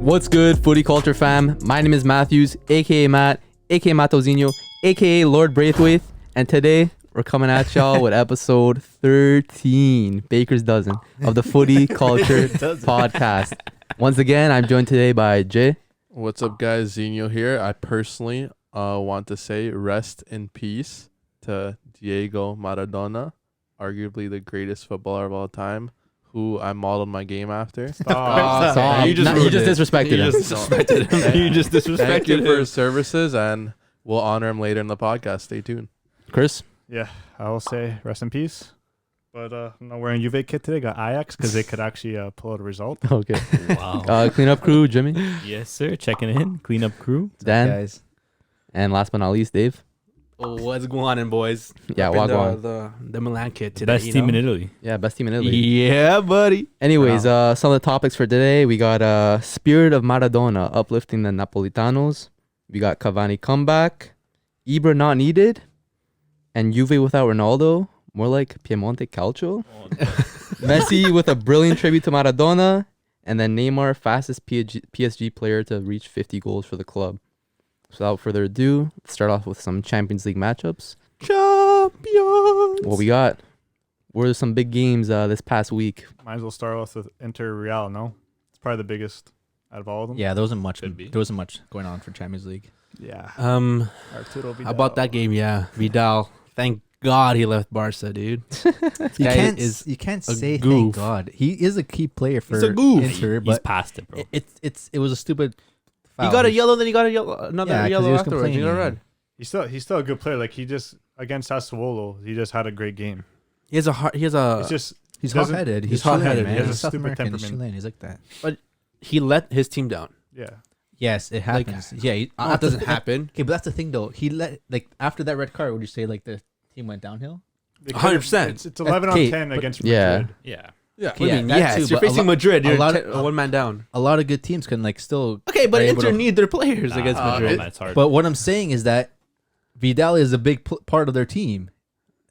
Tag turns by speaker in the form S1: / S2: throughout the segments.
S1: What's good, footy culture fam? My name is Matthews, aka Matt, aka Matozinho, aka Lord Braithwaite, and today we're coming at y'all with episode 13, Baker's Dozen, of the Footy Culture Podcast. Once again, I'm joined today by Jay.
S2: What's up, guys? Zinho here. I personally want to say rest in peace to Diego Maradona, arguably the greatest footballer of all time, who I modeled my game after.
S1: Stop. You just disrespected him.
S2: You just disrespected Thank you for his services, and we'll honor him later in the podcast. Stay tuned.
S1: Chris?
S3: Yeah, I will say rest in peace. But I'm not wearing Juve kit today. Got Ajax because they could actually pull out a result.
S1: Okay.
S4: Wow.
S1: Cleanup crew, Jimmy.
S4: Yes, sir. Checking in. Cleanup crew.
S1: Dan.
S5: Guys.
S1: And last but not least, Dave.
S6: Oh, what's going on, boys?
S1: Yeah,
S6: Up in
S1: walk
S6: the Milan kit today.
S4: Best team in Italy.
S1: Yeah, best team in Italy.
S6: Yeah, buddy.
S1: Anyways, some of the topics for today. We got Spirit of Maradona uplifting the Napolitanos. We got Cavani comeback. Ibra not needed. And Juve without Ronaldo. More like Piemonte Calcio. Messi with a brilliant tribute to Maradona. And then Neymar, fastest PSG player to reach 50 goals for the club. So without further ado, let's start off with some Champions League matchups.
S6: Champions.
S1: What we got? What are some big games this past week?
S3: Might as well start off with Inter Real. No, it's probably the biggest out of all of them.
S5: Yeah, there wasn't much.
S4: Could be.
S5: There wasn't much going on for Champions League.
S3: Yeah.
S6: How about that game? Yeah, Vidal. Thank God he left Barca, dude.
S5: You
S6: guy
S5: can't.
S6: is
S5: You can't
S6: a
S5: say
S6: goof.
S5: thank God. He is a key player for
S6: He's a goof.
S5: Inter,
S4: He's
S5: but
S4: past it, bro.
S5: it was a stupid.
S6: He
S5: Foul.
S6: got a yellow, then he got a yellow, another
S5: Yeah, 'cause
S6: yellow
S5: he was
S6: afterwards. He got a
S5: complaining.
S6: red.
S3: He's still a good player. Like he just against Sassuolo, he just had a great game.
S6: He has a
S3: It's just
S5: He's
S3: doesn't-
S5: hot-headed.
S6: he's hot-headed.
S5: Man.
S6: He has
S3: a
S5: He's South
S3: stupid
S5: American. He's
S3: temperament.
S5: Chilean. He's like that.
S6: he let his team down.
S3: yeah.
S5: Yes, it
S6: Like,
S5: happens.
S6: that doesn't happen.
S5: Okay, but that's the thing though. He let after that red card. Would you say the team went downhill?
S6: 100%.
S3: It's 11
S5: Okay,
S3: on 10
S5: but-
S3: against
S1: Yeah.
S3: Madrid.
S4: Yeah.
S6: Yeah,
S5: Yeah,
S6: I mean,
S5: that
S6: yes,
S5: too,
S6: you're
S5: but
S6: facing Madrid.
S5: a
S6: You're
S5: lot of-
S6: one man down.
S5: A lot of good teams can still.
S6: Okay, but
S5: are able
S6: Inter
S5: to-
S6: need their players against Madrid.
S4: That's hard.
S5: But what I'm saying is that Vidal is a big part of their team.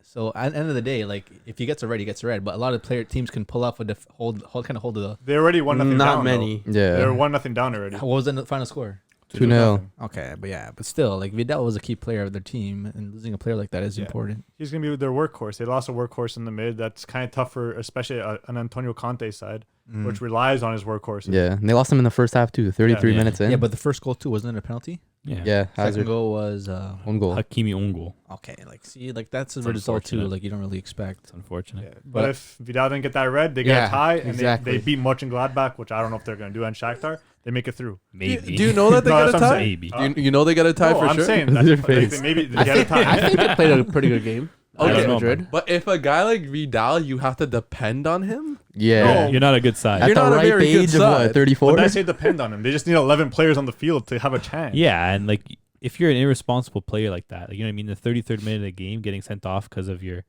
S5: So at the end of the day, if he gets a red, he gets a red. But a lot of teams can pull off a hold the.
S3: They already won nothing
S6: Not
S3: down.
S6: many.
S3: They were
S1: Yeah.
S3: 1-0 down already.
S5: What was the final score?
S1: 2-0.
S5: Okay, but still, Vidal was a key player of their team, and losing a player like that is
S3: Yeah.
S5: important.
S3: He's gonna be their workhorse. They lost a workhorse in the mid. That's kind of tough for especially an Antonio Conte side, which relies on his workhorses.
S1: Yeah. And they lost him in the first half, too. 33
S4: Yeah.
S1: minutes in.
S5: Yeah, but the first goal too wasn't it a penalty?
S4: Yeah.
S1: Yeah.
S5: Second
S1: Hazard.
S5: goal was
S1: One goal.
S4: Hakimi Ungo.
S5: okay. That's a
S4: It's
S5: result too.
S4: unfortunate.
S5: You don't really expect.
S4: It's unfortunate.
S3: Yeah. But if Vidal didn't get that red, they get
S6: Yeah,
S3: a tie, and
S6: exactly.
S3: they beat Mönchengladbach, which I don't know if they're going to do, and Shakhtar. They make it through.
S4: Maybe.
S2: Do you know that they
S3: No,
S2: got a
S3: that's what I'm
S2: tie?
S3: saying.
S4: Maybe.
S2: You know they got a tie
S3: No,
S2: for
S3: I'm
S2: sure.
S3: saying
S1: Their
S3: that
S1: face.
S3: maybe they
S6: I
S3: get a tie.
S6: think they played a pretty good game.
S4: I don't
S6: against
S4: know,
S6: Madrid.
S2: But if a guy like Vidal, you have to depend on him.
S1: Yeah.
S3: No.
S4: You're not a good side.
S1: At
S2: You're
S1: the
S2: not a
S1: ripe
S2: very good
S1: age of
S2: side.
S1: what, 34?
S3: But I say depend on him. They just need 11 players on the field to have a chance.
S4: Yeah, and if you're an irresponsible player like that, you know what I mean, the 33rd minute of the game, getting sent off because of your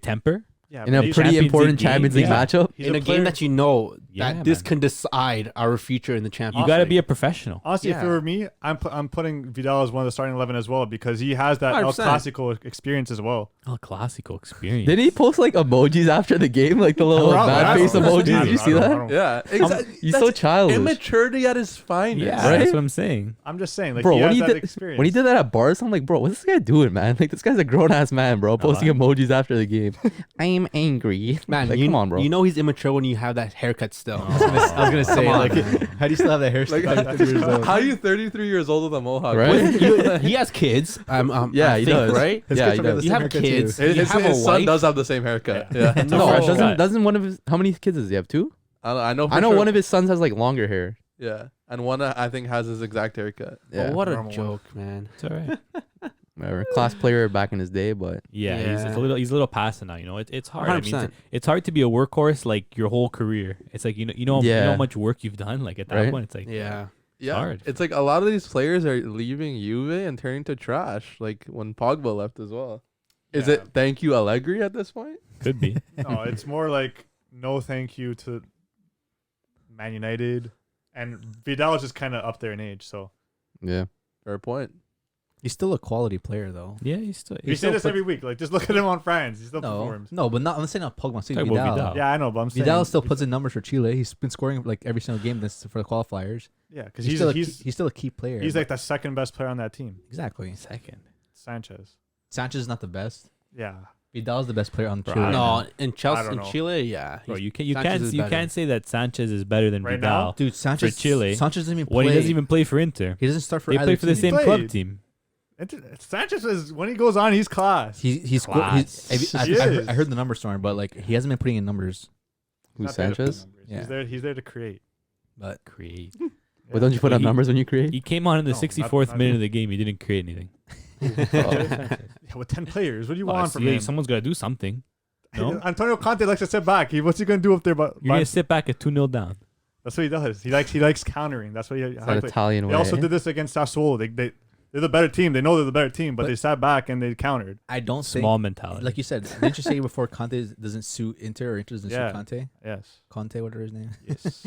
S4: temper.
S3: Yeah,
S1: In
S3: but
S1: a
S3: he's-
S1: pretty
S4: Champions
S1: important
S4: League game,
S1: Champions League
S3: yeah.
S1: matchup.
S3: he's
S6: In a
S3: player-
S6: game that you know
S4: Yeah,
S6: that this
S4: man.
S6: can decide our future in the
S4: You
S6: Champions
S4: got to
S6: League.
S4: be a professional.
S3: Honestly, if
S6: Yeah.
S3: it were me, I'm putting Vidal as one of the starting 11 as well because he has that El
S6: 100%.
S3: Clasico experience as well.
S4: El Clasico experience.
S1: Did he post emojis after the game? The little
S3: Probably.
S1: bad
S3: I
S1: face
S3: don't know.
S1: emojis? Did you see
S3: I
S1: that?
S3: don't-
S2: Yeah, exactly.
S1: He's so childish.
S2: Immaturity at his finest.
S4: Yeah,
S1: Right?
S4: that's what I'm saying.
S3: I'm just saying,
S1: Bro,
S3: he
S1: when
S3: has
S1: he
S3: that
S1: did
S3: experience.
S1: when he did that at bars, I'm like, bro, what's this guy doing, man? This guy's a grown ass man, bro, posting emojis after the game. I am angry,
S6: Man,
S1: come on, bro.
S6: You know he's immature when you have that haircut still.
S5: I was gonna say,
S6: Come on,
S5: how do you still have that hairstyle?
S2: How are you 33 years old with a mohawk?
S1: Right?
S6: He has kids.
S1: Yeah,
S6: I
S1: he
S6: think,
S1: does.
S6: right?
S1: Yeah, he does.
S6: You have kids.
S2: His,
S6: You have a
S2: his son
S6: wife.
S2: does have the same haircut. Yeah.
S1: No,
S4: fresh cut.
S1: doesn't one of his? How many kids does he have? Two?
S2: I know. For
S1: I know
S2: sure.
S1: one of his sons has longer hair.
S2: Yeah, and one I think has his exact haircut.
S1: Yeah,
S6: Oh, what a
S3: Normal
S6: joke, man.
S4: It's all right.
S1: whatever. Class player back in his day, but
S4: Yeah,
S6: Yeah.
S4: he's a little past it now. You know, it's hard. I mean,
S6: 100%.
S4: it's hard to be a workhorse your whole career. It's you know
S1: Yeah.
S4: how much work you've done. At that
S1: Right?
S4: point, it's
S6: Yeah.
S2: Yeah,
S4: hard.
S2: it's a lot of these players are leaving Juve and turning to trash. Like when Pogba left as well. Is
S3: Yeah.
S2: it thank you Allegri at this point?
S4: could be.
S3: No, it's more like no thank you to Man United. And Vidal is just kind of up there in age. So
S1: yeah.
S2: Fair point.
S5: He's still a quality player though.
S4: Yeah, he's still.
S3: You say this every week. Like, just look at him on France. He still performs.
S5: No, but not. I'm saying not Pogba. I'm saying
S4: Talk about
S5: Vidal.
S4: Vidal.
S3: Yeah, I know, but I'm saying
S5: Vidal still puts in numbers for Chile. He's been scoring like every single game this for the qualifiers.
S3: Yeah, because
S5: He's still a key player.
S3: He's like the second best player on that team.
S5: exactly.
S4: second.
S3: Sanchez.
S5: Sanchez is not the best.
S3: Yeah.
S5: Vidal's the best player on
S4: Bro,
S5: Chile.
S4: I
S6: No,
S4: know.
S6: in
S3: I
S6: Chelsea,
S3: don't
S6: in
S3: know.
S6: Chile, yeah.
S4: Bro,
S6: he's-
S4: you
S6: Sanchez is better.
S4: can't say that Sanchez is better than
S3: Right
S4: Vidal.
S3: now?
S5: Dude, Sanchez
S4: Chile.
S5: Sanchez doesn't even play.
S4: When he doesn't even play for Inter.
S5: He doesn't start for
S4: They
S5: either
S4: play for the
S5: team.
S4: same club
S3: played.
S4: team.
S3: Sanchez is, when he goes on, he's class.
S5: He's
S4: Class.
S5: I
S3: He is.
S5: heard the numbers storm, but like he hasn't been putting in numbers.
S1: Who's
S3: Not there to put
S1: Sanchez?
S3: numbers.
S5: Yeah.
S3: He's there to create.
S5: But
S4: Create.
S1: Well, don't you put
S4: But
S1: up
S4: he-
S1: numbers when you create?
S4: He came on in the
S3: No,
S4: 64th
S3: not
S4: minute
S3: him.
S4: of the game. He didn't create anything.
S3: Yeah, with 10 players. What do you want from him?
S4: Someone's got to do something. No?
S3: Antonio Conte likes to sit back. What's he going to do up there?
S4: You're going to sit back at 2-0 down.
S3: That's what he does. He likes countering. That's what he.
S1: It's that Italian
S3: They
S1: way.
S3: also did this against Sassuolo. They're the better team. They know they're the better team, but they sat back and they countered.
S5: I don't
S4: Small
S5: think,
S4: mentality.
S5: like you said, didn't you say before Conte doesn't suit Inter or Inter doesn't
S3: Yeah.
S5: suit Conte?
S3: Yes.
S5: Conte, whatever his name.
S3: Yes.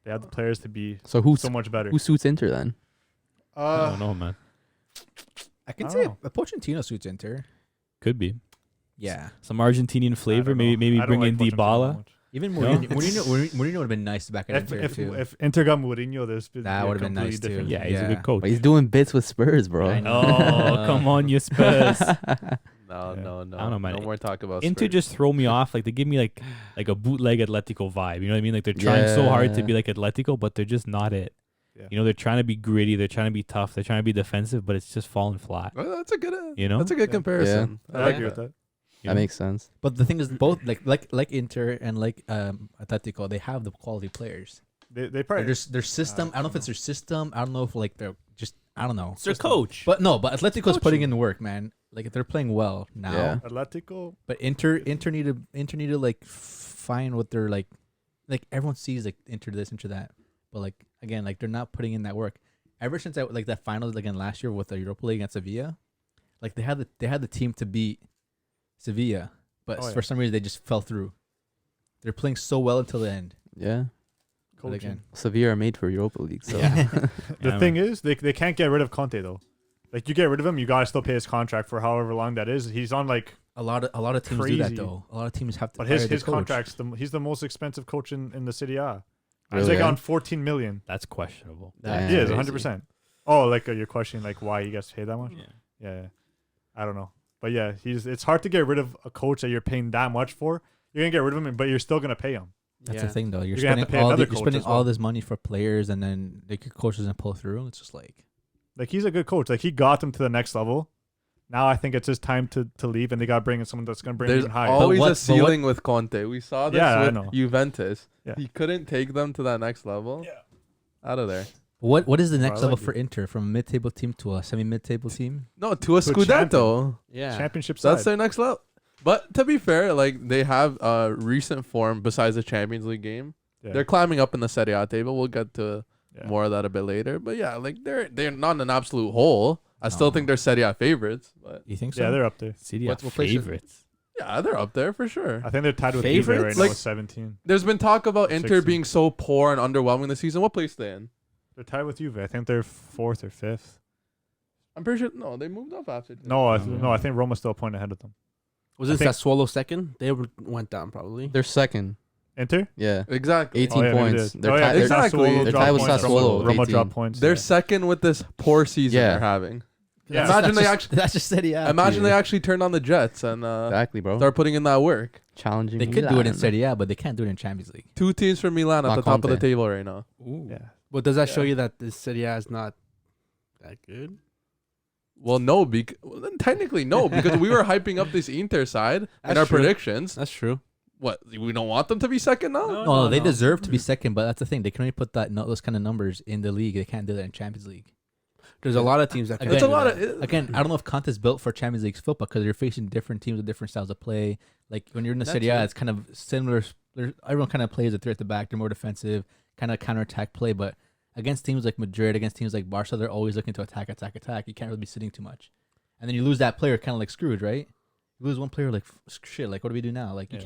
S3: They have the players to be
S1: So who
S3: so much better.
S1: who suits Inter then?
S4: I don't know, man.
S5: I can
S3: I
S5: say
S3: don't
S5: a Pochettino suits Inter.
S4: Could be.
S5: Yeah.
S4: Some Argentinian flavor.
S3: I don't know.
S4: Maybe
S3: I don't
S4: bring
S3: like
S4: in
S3: Pochettino
S4: Dybala.
S3: much.
S5: Even
S4: No?
S5: Mourinho would have been nice back at Inter too.
S3: If Inter got Mourinho, there's
S5: That would have been nice too.
S4: Yeah, he's a
S5: Yeah.
S4: good coach.
S1: But he's doing bits with Spurs, bro.
S5: I know.
S4: Oh, come on, you Spurs.
S2: No,
S3: Yeah.
S2: no, no.
S4: I don't know, man.
S2: No more talk about
S4: Inter
S2: Spurs.
S4: just throw me off. Like they give me like a bootleg Atletico vibe. You know what I mean? Like they're trying so hard to
S1: Yeah.
S4: be like Atletico, but they're just not it.
S3: Yeah.
S4: You know, they're trying to be gritty. They're trying to be tough. They're trying to be defensive, but it's just falling flat.
S2: Well, that's a good.
S4: You know?
S2: That's a good
S3: Yeah.
S2: comparison.
S3: I
S2: like
S3: agree with that.
S4: You
S1: That
S4: know?
S1: makes sense.
S5: But the thing is, both like Inter and like Atletico, they have the quality players.
S3: They probably
S5: Their system. I don't know if it's their system. I don't know if like they're just. I don't know.
S6: It's their coach.
S5: But no, but Atletico's putting in the work, man. Like they're playing well now.
S1: Yeah.
S3: Atletico.
S5: But Inter need to like find what they're like everyone sees like Inter this, Inter that. But like again, like they're not putting in that work. Ever since that finals again last year with the Europa League against Sevilla, like they had the team to beat Sevilla, but
S3: Oh, yeah.
S5: for some reason they just fell through. They're playing so well until the end.
S1: Yeah.
S5: But
S3: Coaching.
S5: again,
S1: Sevilla are made for Europa League. So
S3: The
S4: Yeah,
S3: thing is, they can't get rid of Conte though. Like you get rid of him, you gotta still pay his contract for however long that is. He's on like,
S5: a lot of teams do that
S3: Crazy.
S5: though. A lot of teams have to.
S3: but
S5: hire
S3: his
S5: the coach.
S3: contract's he's the most expensive coach in the Serie A. He's
S1: Really?
S3: like on 14 million.
S4: That's questionable.
S1: That's
S3: He is
S1: crazy.
S3: 100%. Oh, like you're questioning like why he gets paid that much?
S4: Yeah.
S3: Yeah. I don't know, but yeah, it's hard to get rid of a coach that you're paying that much for. You're gonna get rid of him, but you're still gonna pay him.
S5: That's the thing though. You're
S3: You're gonna have
S5: spending
S3: to pay
S5: all
S3: another
S5: you're
S3: coach
S5: spending
S3: as
S5: all
S3: well.
S5: this money for players, and then the coach doesn't pull through. It's just like
S3: Like he's a good coach. Like he got them to the next level. Now I think it's his time to leave, and they got to bring in someone that's gonna bring
S2: There's
S3: even higher.
S2: always
S5: what-
S2: a ceiling with Conte. We saw this
S3: Yeah, I
S2: with
S3: know.
S2: Juventus.
S3: Yeah.
S2: He couldn't take them to that next level.
S3: Yeah.
S2: Out of there.
S5: what is the next
S3: I
S5: level
S3: like
S5: for
S3: it.
S5: Inter from a mid-table team to a semi-mid-table team?
S2: No, to a
S3: To a
S2: Scudetto.
S6: Yeah.
S3: Championship side.
S2: That's their next level. But to be fair, like they have recent form besides the Champions League game.
S3: Yeah.
S2: They're climbing up in the Serie A table. We'll get to
S3: Yeah.
S2: more of that a bit later. But yeah, like they're not an absolute hole. I still
S5: No.
S2: think they're Serie A favorites. But
S5: You think so?
S3: Yeah, they're up there.
S4: City
S2: What
S4: are
S2: place is-
S4: favorites.
S2: yeah, they're up there for sure.
S3: I think they're tied with Juve right
S6: Favorites?
S3: now
S2: Like-
S3: with 17.
S2: There's been talk about Inter
S3: 16.
S2: being so poor and underwhelming this season. What place they in?
S3: They're tied with Juve. I think they're 4th or 5th.
S2: I'm pretty sure. No, they moved up after.
S3: No,
S4: No.
S3: I think Roma's still a point ahead of them.
S6: Was
S3: I
S6: it
S3: think-
S6: Sassuolo second? They went down probably.
S1: they're second.
S3: Inter?
S1: Yeah.
S2: Exactly.
S1: 18
S3: maybe
S1: points.
S3: they did.
S1: They're
S3: Oh, yeah,
S1: tied-
S2: Exactly.
S3: Sassuolo
S2: They're
S3: dropped
S1: tied with
S3: points.
S1: Sassuolo,
S3: Roma
S1: 18.
S3: dropped points.
S2: They're
S3: yeah.
S2: second with this poor season
S1: Yeah.
S2: they're having.
S3: Yeah.
S2: Imagine they
S5: just,
S2: actually
S5: That's just Serie A.
S2: imagine
S5: to
S2: they
S5: you.
S2: actually turned on the Jets and
S1: Exactly, bro.
S2: start putting in that work.
S1: Challenging.
S5: They could do it in
S1: Milan.
S5: Serie A, but they can't do it in Champions League.
S2: 2 teams from Milan at
S1: Not
S2: the top of the
S1: Conte.
S2: table right now.
S3: Yeah.
S6: But does that show
S2: Yeah.
S6: you that this Serie A is not that good?
S2: Well, no, well, then technically no, because we were hyping up this Inter side and
S6: That's
S2: our
S6: true.
S2: predictions.
S6: That's true.
S2: What, we don't want them to be second now?
S5: No, they deserve to be second, but that's the thing. They can only put those kind of numbers in the league. They can't do that in Champions League.
S6: There's a lot of teams that can.
S5: Again,
S2: It's a
S6: do
S2: lot
S6: that.
S2: of.
S5: Again, I don't know if Conte's built for Champions League football because you're facing different teams with different styles of play. Like when you're in the
S6: That's
S5: Serie A,
S6: true.
S5: it's kind of similar. Everyone kind of plays a three at the back. They're more defensive, kind of counterattack play. But against teams like Madrid, against teams like Barca, they're always looking to attack. You can't really be sitting too much. And then you lose that player, kind of like Scrooge, right? You lose one player, like shit. Like what do we do now? Like you
S3: Yeah.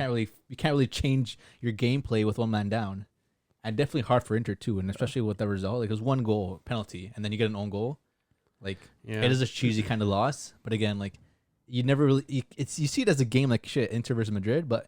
S5: can't really change your gameplay with one man down. And definitely hard for Inter too, and especially with the result. Like it was one goal penalty, and then you get an own goal. Like
S6: Yeah.
S5: it is a cheesy kind of loss, but again, like you never really you see it as a game like shit, Inter versus Madrid, but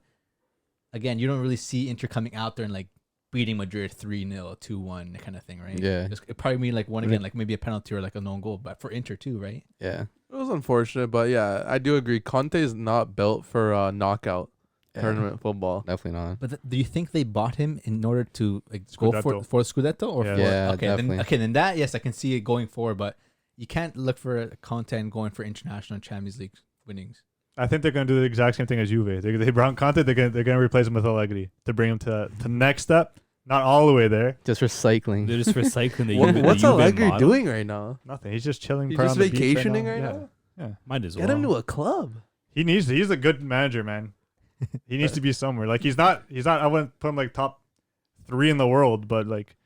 S5: again, you don't really see Inter coming out there and like beating Madrid 3-0, 2-1 kind of thing, right?
S1: Yeah.
S5: It probably mean like one again, like maybe a penalty or like a known goal, but for Inter too, right?
S1: Yeah.
S2: It was unfortunate, but yeah, I do agree. Conte is not built for knockout tournament football.
S1: Definitely not.
S5: But do you think they bought him in order to like go
S3: Scudetto.
S5: for Scudetto or
S3: Yeah.
S5: for
S1: Yeah,
S5: okay
S1: definitely.
S5: then that yes I can see it going forward, but you can't look for Conte and going for international and Champions League winnings.
S3: I think they're gonna do the exact same thing as Juve. They brought Conte. They're gonna replace him with Allegri to bring him to next step. Not all the way there.
S1: Just recycling.
S4: They're just recycling the
S2: What's
S4: Juve
S2: Allegri
S4: model.
S2: doing right now?
S3: Nothing. He's just chilling.
S2: He's
S3: probably
S2: just
S3: on the beach
S2: vacationing right
S3: Yeah.
S2: now?
S3: Yeah.
S4: Might as well.
S2: Get him to a club.
S3: He's a good manager, man. He needs to be somewhere. Like he's not. I wouldn't put him like top 3 in the world, but like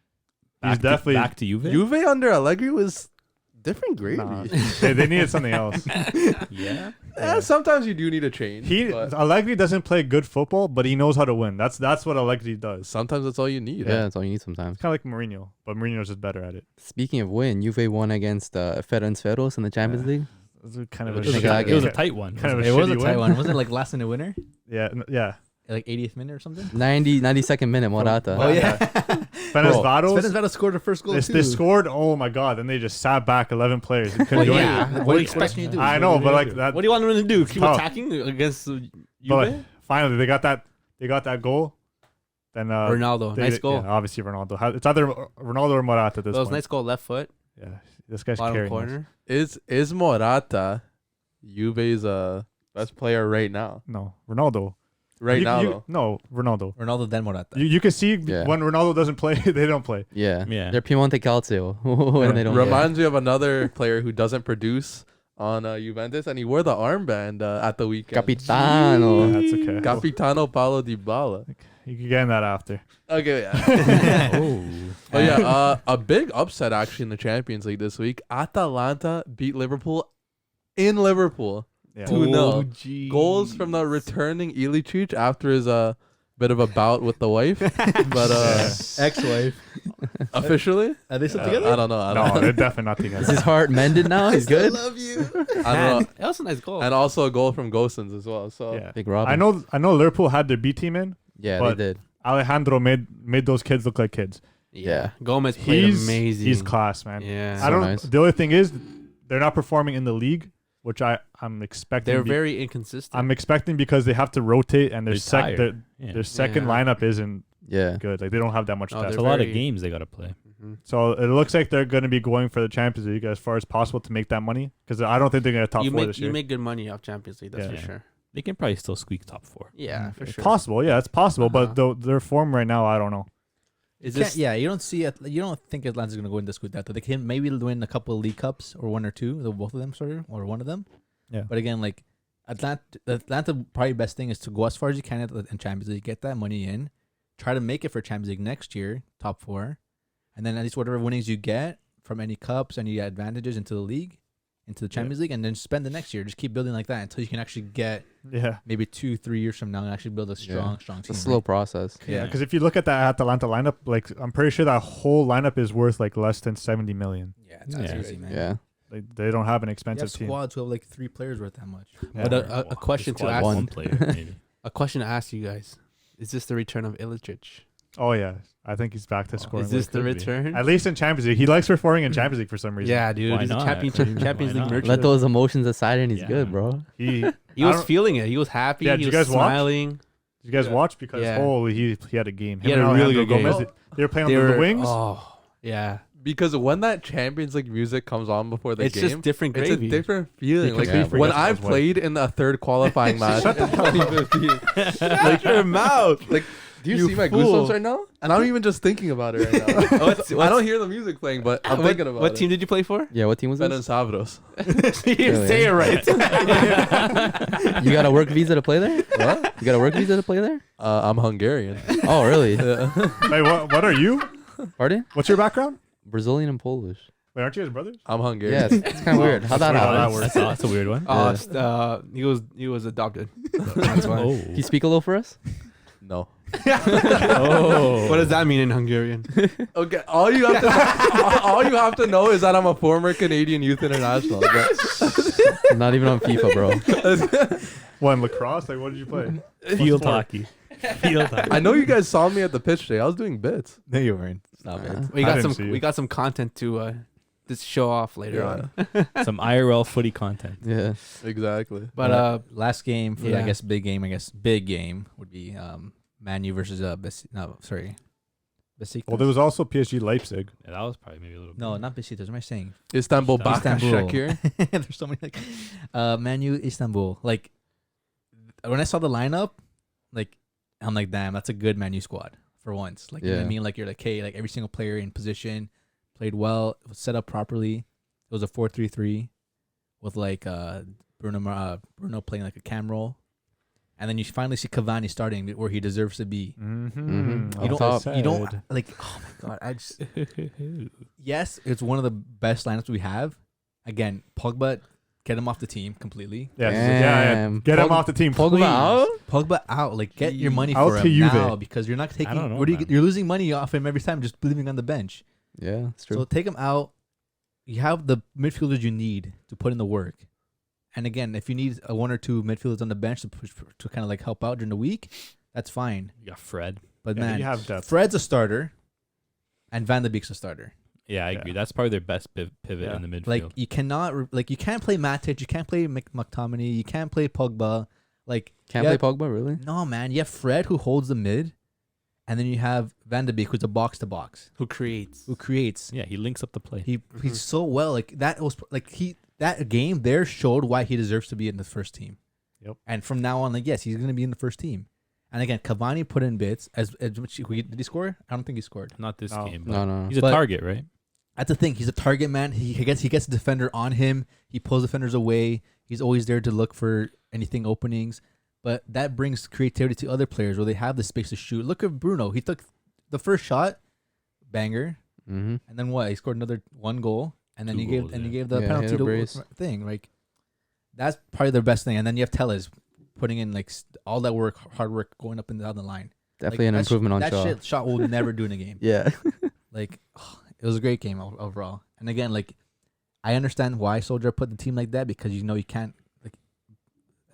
S3: he's definitely.
S4: back to Juve.
S2: Juve under Allegri was different gravy.
S3: Nah, they needed something else.
S4: Yeah.
S2: Sometimes you do need a change. But
S3: Allegri doesn't play good football, but he knows how to win. That's what Allegri does.
S2: sometimes that's all you need.
S1: Yeah, that's all you need sometimes.
S3: It's kind of like Mourinho, but Mourinho's just better at it.
S1: Speaking of win, Juve won against Ferencvaros in the Champions
S3: Yeah.
S1: League.
S3: It was kind of
S4: It
S3: a
S4: was,
S1: Look
S3: shit-
S1: at that
S4: it was a
S1: game.
S4: tight one.
S3: Kind of a
S5: It was a
S3: shitty
S5: tight
S3: win.
S5: one. Wasn't it like last minute winner?
S3: Yeah.
S5: Like 80th minute or something?
S1: 92nd minute, Morata.
S5: Oh yeah.
S3: Ferencvaros.
S5: Ferencvaros scored the first goal
S3: They
S5: too.
S3: scored. Oh my god! Then they just sat back 11 players. They couldn't
S5: Well,
S3: do
S5: yeah.
S3: anything.
S5: What do you expect me to do?
S3: I know, but like that.
S6: What do you want them to do? Keep
S3: tough.
S6: attacking against Juve?
S3: But finally, they got that goal. Then
S6: Ronaldo,
S3: they-
S6: nice goal.
S3: Yeah, obviously Ronaldo. It's either Ronaldo or Morata at this
S6: That was
S3: point.
S6: nice goal, left foot,
S3: Yeah, this guy's
S6: bottom
S3: carrying us.
S6: corner.
S2: Is Morata Juve's best player right now?
S3: No, Ronaldo.
S2: Right
S3: You-
S2: now,
S3: you-
S2: though.
S3: No, Ronaldo.
S5: Ronaldo then Morata.
S3: You can see
S1: Yeah.
S3: when Ronaldo doesn't play, they don't play.
S1: Yeah.
S4: Yeah.
S1: They're Piemonte Calcio when they don't.
S2: Reminds me of another player who doesn't produce on Juventus, and he wore the armband at the weekend.
S1: Capitano.
S3: That's okay.
S2: Capitano Paulo Dybala.
S3: You can get in that after.
S2: Okay, yeah.
S4: Oh.
S2: But yeah, a big upset actually in the Champions League this week. Atalanta beat Liverpool in Liverpool.
S3: Yeah.
S2: 2-0. Goals from the returning Ilicic after his bit of a bout with the wife. But
S5: Ex-wife.
S2: officially,
S5: Are they still
S2: I
S5: together?
S2: don't know. I
S3: No,
S2: don't,
S3: they're definitely not
S1: Is
S3: together.
S1: his heart mended now? He's good.
S5: love you.
S2: I don't know.
S6: That was a nice goal.
S2: And also a goal from Gosens as well. So
S3: Yeah.
S1: Big Robin.
S3: I know Liverpool had their B team in.
S1: Yeah,
S3: but-
S1: they did.
S3: Alejandro made those kids look like kids.
S1: Yeah.
S6: Gomez played amazing.
S3: He's class, man.
S6: Yeah.
S3: I don't.
S1: nice.
S3: The other thing is, they're not performing in the league, which I'm expecting.
S6: They're very inconsistent.
S3: I'm expecting because they have to rotate, and their
S4: They're tired. Yeah.
S3: their second
S6: Yeah.
S3: lineup isn't
S1: Yeah.
S3: good. Like they don't have that much
S6: Oh,
S3: depth.
S4: It's a
S6: they're
S4: lot of
S6: very-
S4: games they got to play.
S6: Mhm.
S3: So it looks like they're going to be going for the Champions League as far as possible to make that money. Because I don't think they're going to top
S6: You
S3: 4
S6: make
S3: this year.
S6: you make good money off Champions League. That's
S3: Yeah.
S6: for sure.
S4: They can probably still squeak top 4.
S6: Yeah, for
S3: It's
S6: sure.
S3: possible, yeah, it's possible.
S6: Uh-huh.
S3: But their form right now, I don't know.
S6: Is
S5: Can't-
S6: this
S5: yeah, you don't see it. You don't think Atlanta's gonna go into Scudetto. They can maybe win a couple of League Cups or one or two, both of them, sorry, or one of them.
S3: Yeah.
S5: But again, like Atlanta probably best thing is to go as far as you can in Champions League, get that money in, try to make it for Champions League next year, top 4, and then at least whatever winnings you get from any cups, any advantages into the league, into the Champions League, and then spend the next year. Just keep building like that until you can actually get
S3: Yeah.
S5: maybe 2-3 years from now and actually build a strong
S1: It's
S5: team.
S1: a slow process.
S3: Yeah, because if you look at that Atalanta lineup, like I'm pretty sure that whole lineup is worth like less than 70 million.
S5: Yeah, it's
S4: Yeah.
S5: crazy, man.
S1: Yeah.
S3: Like they don't have an
S5: You
S3: expensive
S5: have
S3: team.
S5: squads who have like 3 players worth that much.
S3: Yeah.
S6: But a question to
S4: Squad
S6: ask
S4: one player maybe.
S6: a question to ask you guys: is this the return of Ilicic?
S3: Oh yeah, I think he's back to scoring.
S6: Is this
S3: like-
S6: the
S4: could be.
S6: return?
S3: at least in Champions League? He likes performing in Champions League for some reason.
S6: Yeah, dude.
S4: Why
S6: He's a
S4: not?
S6: Champions
S4: Why
S6: League
S4: not?
S6: merchant.
S1: Let those emotions aside and he's
S4: Yeah.
S1: good, bro.
S3: He.
S6: He
S3: I
S6: was
S3: don't-
S6: feeling it. He was happy.
S3: Yeah,
S6: he
S3: did you
S6: was
S3: guys watch?
S6: smiling.
S3: Did you guys
S6: Yeah.
S3: watch? Because
S6: Yeah.
S3: holy, he had a game.
S6: He
S3: Him
S6: had a
S3: and
S6: really
S3: Alejandro
S6: good game.
S3: They were playing
S6: They
S3: on the
S6: were
S3: wings.
S6: Oh, yeah.
S2: because when that Champions League music comes on before the
S6: It's
S2: game,
S6: just different
S2: it's
S6: gravy.
S2: a different feeling.
S3: You
S2: Like
S3: completely
S2: when
S3: forget
S2: I
S3: that's what-
S2: played in the third qualifying match in 2015. Like your mouth. Like, do you see my
S6: fool.
S2: goosebumps right now? And I'm even just thinking about it right now. I don't hear the music playing, but I'm thinking about
S6: What
S2: it.
S6: team did you play for?
S1: Yeah, what team was
S2: Ben
S1: this?
S2: and Savros.
S6: You didn't say it right.
S1: You got a work visa to play there?
S2: What?
S1: You got a work visa to play there?
S2: I'm Hungarian.
S1: Oh, really?
S3: Wait, what are you?
S1: Pardon?
S3: What's your background?
S1: Brazilian and Polish.
S3: Wait, aren't you guys brothers?
S2: I'm Hungarian.
S1: Yeah, it's kind of weird. How'd that
S3: Weird how that
S1: happen?
S3: works.
S4: That's a weird one.
S6: He was adopted. That's why.
S4: Oh.
S1: Can you speak a little for us?
S2: No.
S4: Oh.
S6: What does that mean in Hungarian?
S2: Okay, all you have to know is that I'm a former Canadian youth international.
S1: Not even on FIFA, bro.
S3: One lacrosse. Like, what did you play?
S4: Field
S3: sport?
S4: hockey. Field hockey.
S2: I know you guys saw me at the pitch today. I was doing bits.
S5: No, you weren't. Stop it.
S6: We
S3: I
S6: got
S3: didn't see you.
S6: we got some content to just show off later on.
S4: Some IRL footy content.
S1: Yeah.
S2: Exactly.
S6: But
S5: Last game for
S6: yeah.
S5: I guess big game would be Man U versus Besiktas.
S3: Well, there was also PSG Leipzig.
S4: Yeah, that was probably maybe a little.
S5: No, not Besiktas. What am I saying?
S2: Istanbul
S5: Istanbul.
S2: Başakşehir.
S5: There's so many like Man U Istanbul. Like when I saw the lineup, like I'm like, damn, that's a good Man U squad for once. Like you know what I
S1: Yeah.
S5: mean? Like you're like, hey, like every single player in position played well. It was set up properly. It was a 4-3-3 with like Bruno playing like a cam role. And then you finally see Cavani starting where he deserves to be.
S3: Mm-hmm.
S1: You don't-
S5: You don't like. Oh my god! I just yes, it's one of the best lineups we have. Again, Pogba, get him off the team completely.
S3: Yeah,
S1: Damn.
S3: Get him off the team.
S1: Pogba
S3: please.
S1: out?
S5: Pogba out. Like get your money
S3: Out
S5: for
S3: to
S5: him
S3: Juve.
S5: now because you're not
S4: I don't
S5: taking.
S4: know,
S5: What do you?
S4: man.
S5: You're losing money off him every time just leaving on the bench.
S1: Yeah, it's true.
S5: So take him out. You have the midfielders you need to put in the work. And again, if you need one or two midfielders on the bench to kind of like help out during the week, that's fine.
S4: You got Fred.
S5: But
S3: Yeah,
S5: man,
S3: you have depth.
S5: Fred's a starter, and Van de Beek's a starter.
S4: Yeah, I
S3: Yeah.
S4: agree. That's probably their best pivot
S3: Yeah.
S4: in the midfield.
S5: Like you cannot, like you can't play Matic, you can't play McTominay, you can't play Pogba. Like
S1: Can't
S5: yeah,
S1: play Pogba, really?
S5: no man, you have Fred who holds the mid, and then you have Van de Beek who's a box to box
S6: who creates?
S5: who creates.
S4: yeah, he links up the play.
S5: He's so well like that was like that game there showed why he deserves to be in the first team.
S3: Yep.
S5: And from now on, like yes, he's gonna be in the first team. And again, Cavani put in bits as much. Did he score? I don't think he scored.
S4: Not this
S3: No.
S4: game. But
S1: No.
S4: He's a
S5: But-
S4: target, right?
S5: That's the thing. He's a target man. He gets a defender on him. He pulls defenders away. He's always there to look for anything openings. But that brings creativity to other players where they have the space to shoot. Look at Bruno. He took the first shot, banger,
S1: Mm-hmm.
S5: and then what? He scored another one goal, and then
S4: Two
S5: he gave
S4: goals,
S5: and he
S4: yeah.
S5: gave the
S1: Yeah,
S5: penalty
S1: hit a
S5: to
S1: brace.
S5: thing. Like that's probably their best thing. And then you have Tellez putting in like all that work, hard work, going up and down the line.
S1: Definitely
S5: Like,
S1: an
S5: that's-
S1: improvement on
S5: that
S1: Shaw.
S5: shot will never do in a game.
S1: Yeah.
S5: Like it was a great game overall. And again, like I understand why Soldier put the team like that because you know you can't like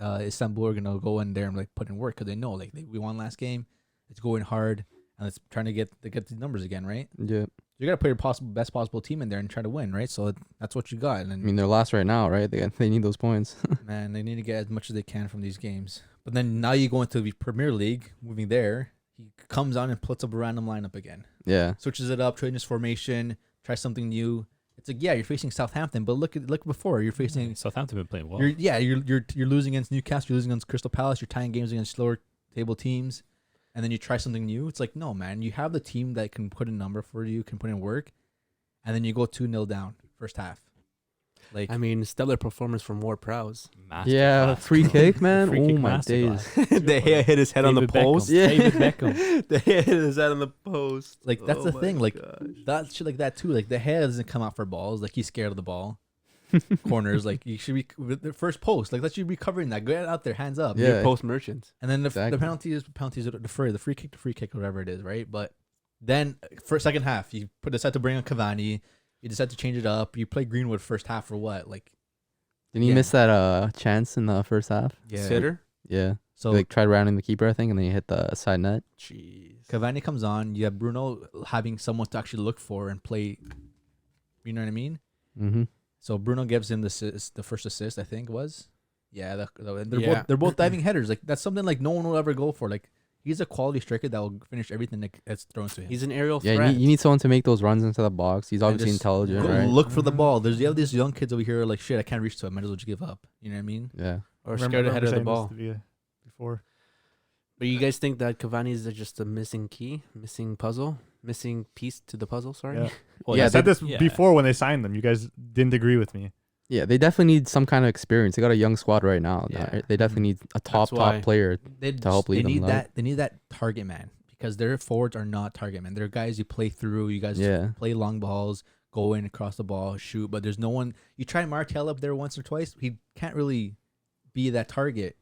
S5: Istanbul are gonna go in there and like put in work because they know like we won last game, it's going hard and it's trying to get the numbers again, right?
S1: Yeah.
S5: You gotta put your best possible team in there and try to win, right? So that's what you got. And
S1: I mean, they're last right now, right? They need those points.
S5: man, they need to get as much as they can from these games. But then now you go into the Premier League, moving there. He comes on and puts up a random lineup again.
S1: Yeah.
S5: Switches it up, changes formation, tries something new. It's like yeah, you're facing Southampton, but look before you're facing.
S4: Southampton been playing well.
S5: You're losing against Newcastle, you're losing against Crystal Palace, you're tying games against lower table teams, and then you try something new. It's like no man, you have the team that can put a number for you, can put in work, and then you go 2-0 down first half. Like
S6: I mean, stellar performance from Ward Prowse.
S1: Yeah. Free kick, man.
S4: Free
S1: Oh
S4: kick
S1: my
S4: masterclass.
S1: days.
S6: The hair hit his head on the
S4: David Beckham.
S6: post.
S1: Yeah.
S4: David Beckham.
S6: The hair hit his head on the post.
S5: Like that's
S6: Oh
S5: the
S6: my
S5: thing. Like
S6: gosh.
S5: that shit like that too. Like the head doesn't come out for balls. Like he's scared of the ball. Corners like you should be with the first post. Like let you be covering that. Get out there, hands up.
S1: Yeah.
S6: Your post merchants.
S5: And then the
S1: Exactly.
S5: penalty is the free kick, whatever it is, right? But then for second half, you decide to bring on Cavani. You decide to change it up. You play Greenwood first half for what? Like
S1: Didn't he
S5: Yeah.
S1: miss that chance in the first half?
S6: Sitter.
S1: Yeah.
S5: So
S1: He, like tried rounding the keeper, I think, and then he hit the side net.
S6: Jeez.
S5: Cavani comes on. You have Bruno having someone to actually look for and play. You know what I mean?
S1: Mm-hmm.
S5: So Bruno gives him the first assist. I think was. Yeah, they're
S6: Yeah.
S5: both diving headers. Like that's something like no one will ever go for. Like he's a quality striker that will finish everything that's thrown to him.
S6: He's an aerial
S1: Yeah,
S6: threat.
S1: you need someone to make those runs into the box. He's obviously
S5: just
S1: intelligent,
S5: Go
S1: right?
S5: look for the ball. You have these young kids over here like shit. I can't reach to it. Might as well just give up. You know what I mean?
S1: Yeah.
S6: or scared ahead of the ball.
S3: Before.
S6: But you guys think that Cavani is just a missing key, missing puzzle, missing piece to the puzzle? Sorry.
S3: Yeah.
S4: Well,
S1: Yeah,
S3: I said this
S4: yeah.
S3: before when they signed them. You guys didn't agree with me.
S1: Yeah, they definitely need some kind of experience. They got a young squad right now.
S6: Yeah.
S1: They definitely need a top
S6: why.
S1: player.
S5: They
S1: To help lead
S5: they
S1: them,
S5: need
S1: though.
S5: that. They need that target man because their forwards are not target man. They're guys you play through. You guys
S1: Yeah.
S5: play long balls, go in across the ball, shoot. But there's no one. You try Martial up there once or twice. He can't really be that target.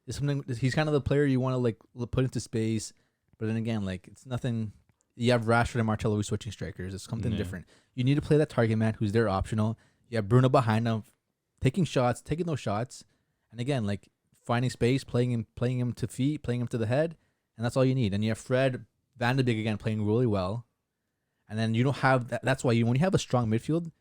S5: It's something. He's kind of the player you want to like put into space, but then again, like it's nothing. You have Rashford and Marcelo who's switching strikers. It's something different. You need to play that target man who's there optional. You have Bruno behind him, taking those shots, and again, like finding space, playing him to feet, playing him to the head, and that's all you need. And you have Fred Van de Beek again playing really well, and then you don't have that. That's why when you have a strong midfield,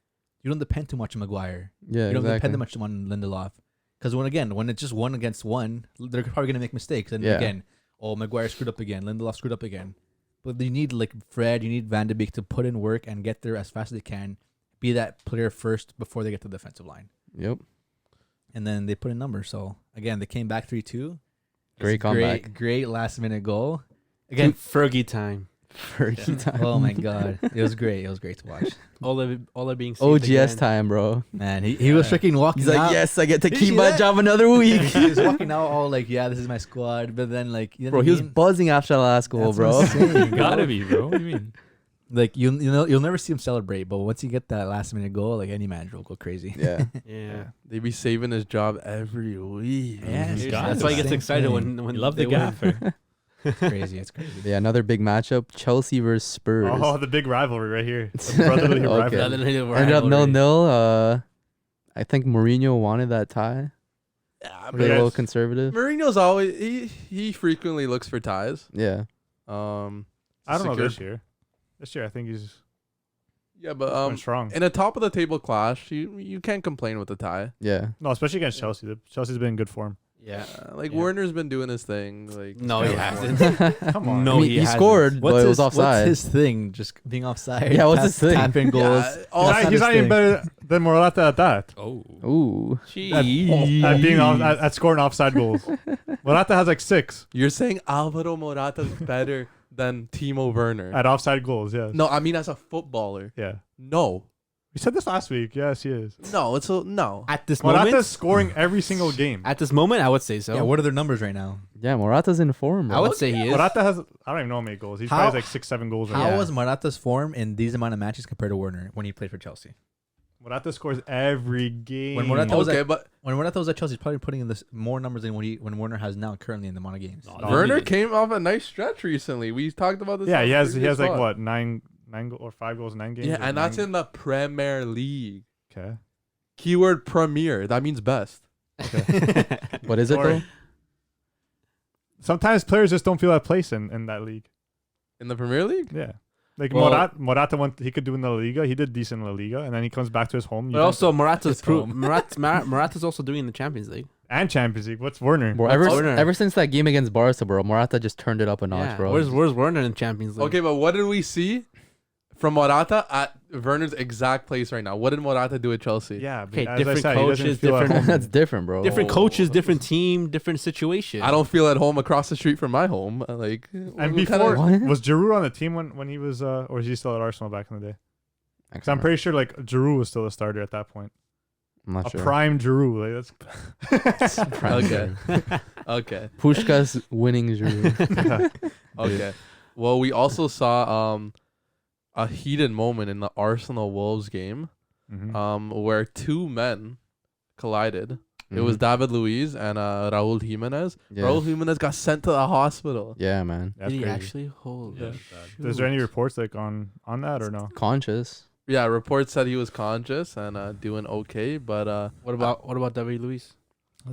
S5: you don't depend too much on Maguire.
S1: Yeah,
S5: You don't
S1: exactly.
S5: depend too much on Lindelof. Because when it's just one against one, they're probably gonna make mistakes. And
S1: Yeah.
S5: again, Maguire screwed up again, Lindelof screwed up again. But you need like Fred, you need Van de Beek to put in work and get there as fast as they can. Be that player first before they get to the defensive line.
S1: Yep.
S5: And then they put in numbers. So again, they came back 3-2.
S1: Great comeback.
S5: Great last minute goal.
S6: Again, Fergie time.
S1: Fergie time.
S5: Oh my god, it was great. It was great to watch.
S6: All are being saved
S1: OGS
S6: again.
S1: time, bro.
S5: Man, he was freaking walking.
S1: He's like,
S5: out.
S1: yes, I get to
S5: Did you
S1: keep
S5: see
S1: my
S5: that?
S1: job another week.
S5: He was walking out all like, yeah, this is my squad. But then like, you know
S1: Bro,
S5: what
S1: he
S5: I
S1: was
S5: mean?
S1: buzzing after that last goal,
S5: That's
S1: bro.
S5: what I'm saying, bro.
S4: Gotta be, bro. What do you mean?
S5: Like you'll never see him celebrate, but once you get that last minute goal, like any manager will go crazy.
S1: Yeah.
S6: Yeah.
S2: They be saving his job every week.
S5: Yeah,
S4: He's
S5: it's
S4: got
S6: That's
S4: it.
S6: why he gets
S5: Same
S6: excited
S5: thing.
S6: when
S4: You love
S6: they
S4: the
S6: win.
S4: gaffer.
S5: It's crazy. It's crazy.
S1: Yeah, another big matchup. Chelsea versus Spurs.
S3: Oh, the big rivalry right here. The brotherly
S1: Okay.
S3: rivalry.
S6: Rather than hit
S1: Ended up
S6: rivalry.
S1: 0-0. I think Mourinho wanted that tie.
S2: Yeah,
S1: They're a little
S3: yes.
S1: conservative.
S2: Mourinho's always he frequently looks for ties.
S1: Yeah.
S3: I don't know
S2: secure-
S3: this year. This year, I think he's
S2: Yeah, but
S3: going strong.
S2: in a top of the table clash, you can't complain with the tie.
S1: Yeah.
S3: No, especially against Chelsea. Chelsea's been in good form.
S6: Yeah.
S2: Like
S6: Yeah.
S2: Werner's been doing his thing. Like
S6: No, he
S2: going
S6: hasn't.
S2: forward.
S3: Come on.
S6: No,
S1: I mean, he scored, but it was offside.
S5: What's his thing? Just being offside.
S1: Yeah, what's his thing?
S5: Tapping goals.
S2: Yeah,
S3: He's
S2: all-
S3: not, he's not even better than Morata at that.
S4: Oh.
S1: Ooh.
S3: At being at scoring offside goals. Morata has like 6
S2: You're saying Alvaro Morata's better than Timo Werner?
S3: at offside goals. Yeah.
S2: No, I mean as a footballer.
S3: Yeah.
S2: No,
S3: We said this last week. Yes, he is.
S2: no, no.
S6: At this
S3: Morata's
S6: moment,
S3: scoring every single game.
S6: at this moment, I would say so.
S5: Yeah. What are their numbers right now?
S1: Yeah, Morata's in form, bro.
S6: I would say he is.
S3: Morata has, I don't even know how many goals. He's
S5: How-
S3: probably like 6-7 goals right
S5: How
S3: now.
S5: was Morata's form in these amount of matches compared to Werner when he played for Chelsea?
S3: Morata scores every game.
S5: When Morata was
S2: Okay,
S5: at,
S2: but
S5: when Morata was at Chelsea, he's probably putting in this more numbers than when Werner has now currently in the amount of games.
S4: No,
S2: Werner came off a nice stretch recently. We talked about this.
S3: Yeah,
S2: on
S3: he
S2: the
S3: has
S2: previous
S3: like
S2: pod.
S3: what 9 or 5 goals in 9 games.
S2: Yeah,
S3: or
S2: and that's
S3: 9
S2: in the Premier League.
S3: Okay.
S2: Keyword Premier. That means best.
S1: What is it,
S3: Sorry.
S1: though?
S3: Sometimes players just don't feel at place in that league.
S2: In the Premier League?
S3: Yeah. Like
S6: Well-
S3: Morata went, he could do in the Liga. He did decent in the Liga, and then he comes back to his home.
S6: But also, Morata's
S5: His home.
S6: Morata's also doing in the Champions League.
S3: and Champions League. What's Werner?
S1: Bro,
S6: What's Werner?
S1: ever since that game against Barca, bro, Morata just turned it up a notch,
S6: Yeah.
S1: bro.
S6: Where's Werner in the Champions League?
S2: Okay, but what did we see from Morata at Werner's exact place right now? What did Morata do at Chelsea?
S3: Yeah, but
S6: Okay,
S3: as
S6: different
S3: I said, he doesn't
S6: coaches,
S3: feel at
S6: different-
S3: home.
S1: That's different, bro.
S6: Different coaches, different team, different situation.
S2: I don't feel at home across the street from my home. Like,
S3: And
S2: what
S3: before,
S1: What?
S3: was Giroud on the team when he was, or was he still at Arsenal back in the day? Because I'm pretty sure like Giroud was still a starter at that point.
S1: I'm not
S3: A
S1: sure.
S3: prime Giroud. Like that's
S1: Prime
S2: Okay.
S1: Giroud.
S2: Okay.
S1: Pushkas winning Giroud.
S2: Okay. Well, we also saw a heated moment in the Arsenal Wolves game,
S3: Mhm.
S2: where two men collided. It was
S1: Mhm.
S2: David Luiz and Raúl Jimenez.
S1: Yeah.
S2: Raúl Jimenez got sent to the hospital.
S1: Yeah, man.
S3: That's
S6: Did he
S3: crazy.
S6: actually hold?
S2: Yeah.
S3: Is there any reports like on that or no?
S1: Conscious.
S2: Yeah, reports said he was conscious and doing okay, but
S6: What about David Luiz?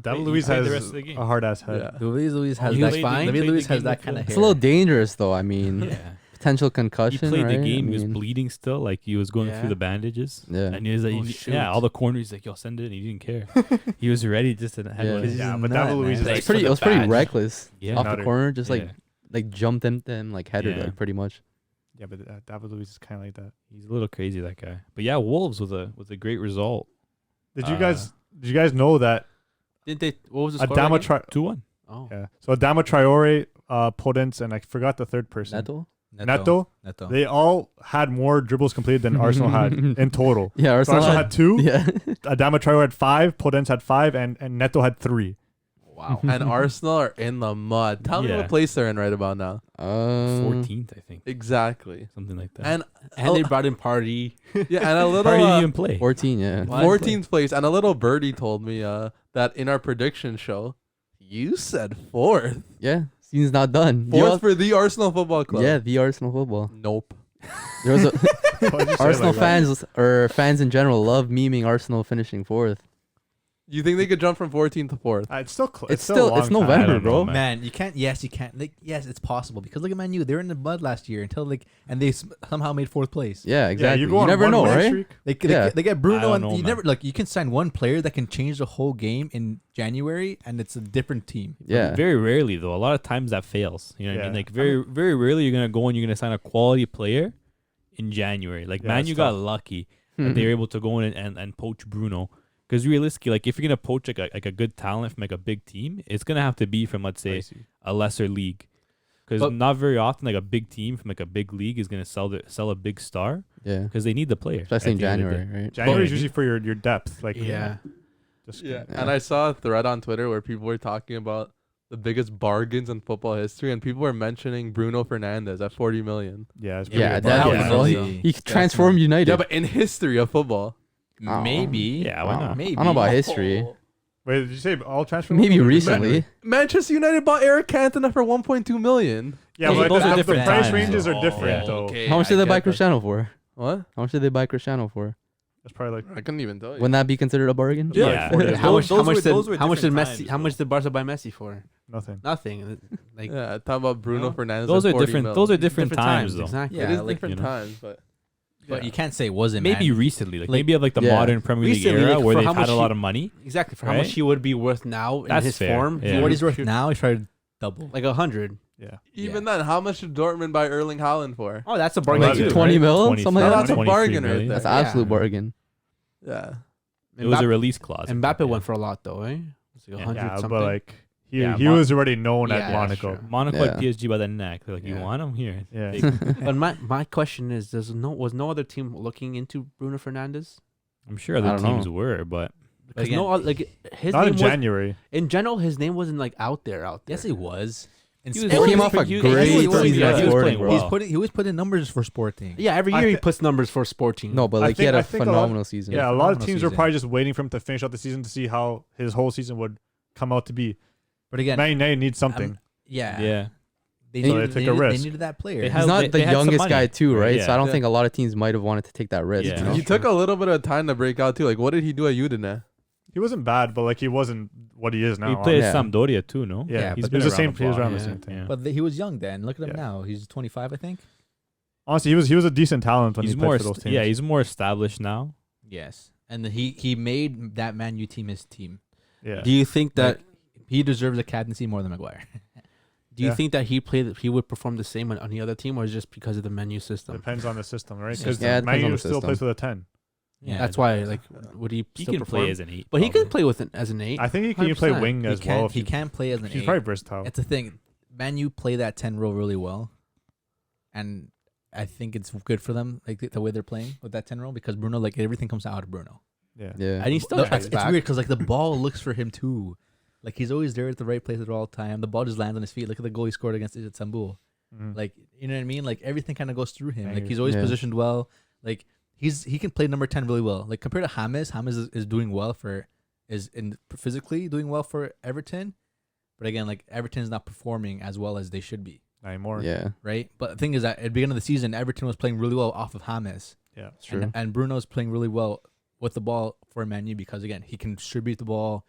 S3: David
S4: He
S3: Luiz
S4: played the
S3: has
S4: rest of the game.
S3: a hard ass head.
S2: yeah.
S5: Luis has
S6: he
S5: that.
S6: was fine?
S5: David
S4: Played the
S5: Luis has
S4: game
S5: that
S4: with
S5: kind of
S4: full-
S1: It's
S5: hair.
S1: a little dangerous, though. I mean,
S4: Yeah.
S1: potential
S4: He
S1: concussion.
S4: played the
S1: right?
S4: game.
S1: I
S4: He was
S1: mean,
S4: bleeding still. Like he was going
S6: Yeah.
S4: through the bandages.
S1: Yeah.
S4: And he was like,
S6: Oh,
S4: yeah,
S6: shoot.
S4: all the corners. He's like, yo, send it. And he didn't care. He was ready just to have
S1: Yeah.
S4: one.
S5: He's
S3: Yeah,
S5: a
S3: but
S5: nut,
S3: David Luiz
S5: man.
S3: is
S1: It
S3: like
S1: was pretty. It was
S4: the
S1: pretty
S4: badge.
S1: reckless.
S4: Yeah.
S1: Off the
S3: Nutter.
S1: corner, just
S4: Yeah.
S1: like jumped into him, like headed,
S4: Yeah.
S1: like pretty much.
S3: Yeah, but David Luiz is kind of like that.
S4: He's a little crazy, that guy. But yeah, Wolves was a great result.
S3: Did you guys know that
S6: Didn't they? What was the score?
S3: Adama
S6: again?
S4: 2-1.
S6: Oh,
S3: yeah. So Adama Traore, Podence, and I forgot the third person.
S1: Neto.
S3: Neto.
S5: Neto.
S3: They all had more dribbles completed than Arsenal had in total.
S1: Yeah,
S3: So
S1: Arsenal,
S3: Arsenal had 2.
S1: Yeah.
S3: Adama Traore had 5. Podence had 5, and Neto had 3.
S6: wow.
S2: And Arsenal are in the mud. Tell me
S4: Yeah.
S2: what place they're in right about now.
S4: 14th, I think.
S2: Exactly.
S4: Something like that.
S2: And
S6: And they brought in Party.
S2: yeah, and a little
S4: Party didn't even play.
S1: 14. Yeah.
S6: What?
S2: 14th place, and a little birdie told me that in our prediction show, You said fourth.
S1: Yeah, season's not done.
S2: Fourth for the Arsenal Football Club.
S1: Yeah, the Arsenal football.
S2: Nope.
S1: There was a
S3: Why'd you say it
S1: Arsenal
S3: like that?
S1: fans or fans in general love memeing Arsenal finishing fourth.
S2: You think they could jump from 14th to fourth?
S3: It's still
S1: It's
S3: a
S1: still
S3: long
S1: it's
S3: time.
S4: I
S1: November,
S4: don't know,
S1: bro.
S4: man.
S5: Man, you can't. Yes, you can't. Like, yes, it's possible because look at Man U. They were in the mud last year until and they somehow made fourth place.
S1: Yeah, exactly.
S3: Yeah,
S1: you
S3: go on
S1: never
S3: one
S1: know,
S3: win
S1: right?
S3: streak.
S5: They get
S4: I
S5: Bruno,
S4: don't
S5: and
S4: know,
S5: you
S4: man.
S5: never you can sign one player that can change the whole game in January, and it's a different team.
S1: Yeah.
S4: Very rarely though. A lot of times that fails. You know what I mean?
S3: Yeah.
S4: Like very rarely you're gonna go and you're gonna sign a quality player in January. Like
S3: Yeah,
S4: Man
S3: it's
S4: U got
S3: tough.
S4: lucky that they were able to go in and poach Bruno. Because realistically, like if you're gonna poach like a good talent from like a big team, it's gonna have to be from let's say a lesser league. Because
S6: But-
S4: not very often like a big team from like a big league is gonna sell a big star
S1: Yeah.
S4: because they need the player.
S1: Especially in
S4: at the end of the day.
S1: January, right?
S3: January is
S4: Well,
S3: usually for your depth. Like
S6: Yeah.
S3: just
S2: Yeah.
S1: Yeah.
S2: And I saw a thread on Twitter where people were talking about the biggest bargains in football history, and people were mentioning Bruno Fernandes at 40 million.
S3: yeah, it's
S1: Yeah,
S3: pretty
S1: that
S3: good.
S1: was
S5: Yeah.
S1: bro.
S5: Definitely.
S1: He transformed United.
S2: Yeah, but in history of football.
S5: Maybe.
S4: Yeah, why not?
S5: Maybe.
S1: I don't know about history.
S3: Wait, did you say all transfer?
S1: Maybe
S3: rules or
S1: recently.
S2: Manchester United bought Eric Cantona for 1.2 million.
S3: Yeah,
S4: Those-
S3: but
S4: those are
S3: the
S4: different
S3: price
S4: times,
S3: ranges
S4: though.
S3: are different
S4: Oh,
S3: though.
S2: okay.
S1: How much did
S2: I
S1: they buy
S2: get that.
S1: Cristiano for?
S2: What?
S1: How much did they buy Cristiano for?
S3: That's probably like
S2: I couldn't even tell you.
S1: Wouldn't that be considered a bargain?
S4: Yeah.
S3: Yeah.
S6: How much?
S4: Those were
S6: How much did
S4: different
S6: Messi?
S4: times,
S6: How much
S4: though.
S6: did Barca buy Messi for?
S3: nothing.
S6: Nothing. Like
S2: Yeah, talk about Bruno
S6: No.
S2: Fernandes.
S4: Those
S2: at
S4: are
S2: 40
S4: different.
S2: mil.
S4: Those are different times though.
S6: Exactly.
S5: Yeah,
S2: It is
S5: like,
S2: different
S4: you know.
S2: times, but
S5: But you can't say it wasn't.
S4: Maybe
S5: man.
S4: recently, like
S5: Like-
S4: maybe of like the
S1: Yeah.
S4: modern Premier League
S6: Recently,
S4: era
S6: like,
S4: where
S6: for
S4: they've
S6: how
S4: had
S6: much
S4: a lot
S6: he-
S4: of money.
S6: Exactly. For how
S4: Right?
S6: much he would be worth now
S4: That's
S6: in his
S4: fair.
S6: form.
S4: Yeah.
S5: What he's worth now, he's trying to double.
S6: Like 100.
S3: Yeah.
S2: even then, how much did Dortmund buy Erling Haaland for?
S6: Oh, that's a bargain
S3: Like
S6: too.
S1: 20
S6: right?
S1: mil?
S4: 23,
S1: Something like
S2: That's
S1: that?
S2: a
S4: 23
S2: bargain right
S4: million.
S2: there.
S1: That's
S6: Yeah.
S1: absolute bargain.
S2: Yeah.
S4: It was a
S6: Mbappe-
S4: release clause.
S6: Mbappe
S4: Yeah.
S6: went for a lot though, eh? It's like 100
S3: Yeah,
S6: something.
S3: but like he
S4: Yeah,
S3: he
S4: Mon-
S3: was already known
S6: Yeah,
S3: at
S6: that's
S3: Monaco.
S6: true.
S4: Monaco
S1: Yeah.
S4: at PSG by the neck. They're like, you
S6: Yeah.
S4: want him here?
S3: Yeah.
S4: Take-
S6: But my question is, was no other team looking into Bruno Fernandes?
S4: I'm sure
S1: I
S4: other
S1: don't
S4: teams
S1: know.
S4: were, but
S6: Because
S5: Again,
S6: no, like his
S3: Not
S6: name
S3: in
S6: was
S3: January.
S6: in general. His name wasn't like out there.
S5: Yes, he was. And
S4: He was-
S1: He came off a
S4: he-
S1: great
S4: he was-
S1: season
S4: yeah,
S1: at
S4: he was
S1: Sporting,
S4: playing
S1: bro.
S4: well.
S5: he was putting numbers for Sporting.
S6: Yeah, every
S3: I
S6: year he
S3: thi-
S6: puts numbers for Sporting.
S1: No, but
S3: I
S1: like he
S3: think-
S1: had
S3: I
S1: a
S3: think a lot-
S1: phenomenal season.
S3: Yeah, a lot of
S5: phenomenal
S3: teams were
S5: season.
S3: probably just waiting for him to finish out the season to see how his whole season would come out to be.
S5: But again,
S3: Man United needs something.
S5: yeah,
S4: yeah,
S5: They
S3: So
S5: needed,
S3: they took a risk.
S5: They needed that player.
S4: They
S1: He's
S4: had-
S1: not the
S4: had some
S1: youngest
S4: money.
S1: guy too, right?
S4: Yeah.
S1: So I don't
S2: Yeah.
S1: think a lot of teams might have wanted to take that risk.
S4: Yeah.
S1: You know?
S2: He took a little bit of time to break out too. Like, what did he do at Udine?
S3: He wasn't bad, but like he wasn't what he is now.
S4: he played
S1: Yeah.
S4: at Sampdoria too, no?
S3: Yeah,
S5: Yeah,
S3: he's
S5: but
S3: been the
S4: around
S3: same. He was
S4: block.
S3: around the
S6: Yeah.
S3: same thing.
S4: Yeah.
S5: But he was young then. Look at him
S3: Yeah.
S5: now. He's 25, I think.
S3: Honestly, he was a decent talent when
S4: He's
S3: he
S4: more,
S3: played for those teams.
S4: yeah, he's more established now.
S5: Yes, and he made that Man U team his team.
S3: yeah.
S6: Do you think that?
S5: He deserves a captaincy more than Maguire.
S6: Do you
S3: Yeah.
S6: think that he would perform the same on any other team, or is it just because of the menu system?
S3: Depends on the system, right?
S5: Yeah,
S3: Because
S1: it depends
S3: Man
S1: on
S3: U
S1: the
S3: still
S1: system.
S3: plays with a 10.
S5: Yeah,
S6: That's why, like, would he
S4: He
S6: still
S4: can
S6: perform?
S4: play as an 8.
S6: But he
S4: probably.
S6: can play with as an 8.
S3: I think he can even play
S6: 100%.
S3: wing
S5: he
S3: as well.
S5: can
S3: If
S5: he can play as an
S3: he's
S5: 8.
S3: probably versatile.
S5: That's the thing. Man U play that 10 role really well, and I think it's good for them, like the way they're playing with that 10 role, because Bruno, like everything comes out of Bruno.
S3: Yeah.
S1: Yeah.
S6: And he still
S5: No,
S6: tracks
S5: it's
S6: back.
S5: weird because like the ball looks for him too. Like he's always there at the right place at all time. The ball just lands on his feet. Look at the goal he scored against Istanbul.
S3: Mhm.
S5: Like, you know what I mean? Like everything kind of goes through him. Like
S3: Bangers.
S5: he's always
S1: Yeah.
S5: positioned well. Like he can play number 10 really well. Like compared to James is doing well physically doing well for Everton. But again, like Everton's not performing as well as they should be,
S3: Not anymore.
S1: Yeah.
S5: right? But the thing is that at the beginning of the season, Everton was playing really well off of James.
S3: Yeah.
S1: It's true.
S5: And Bruno's playing really well with the ball for Man U because again, he can distribute the ball,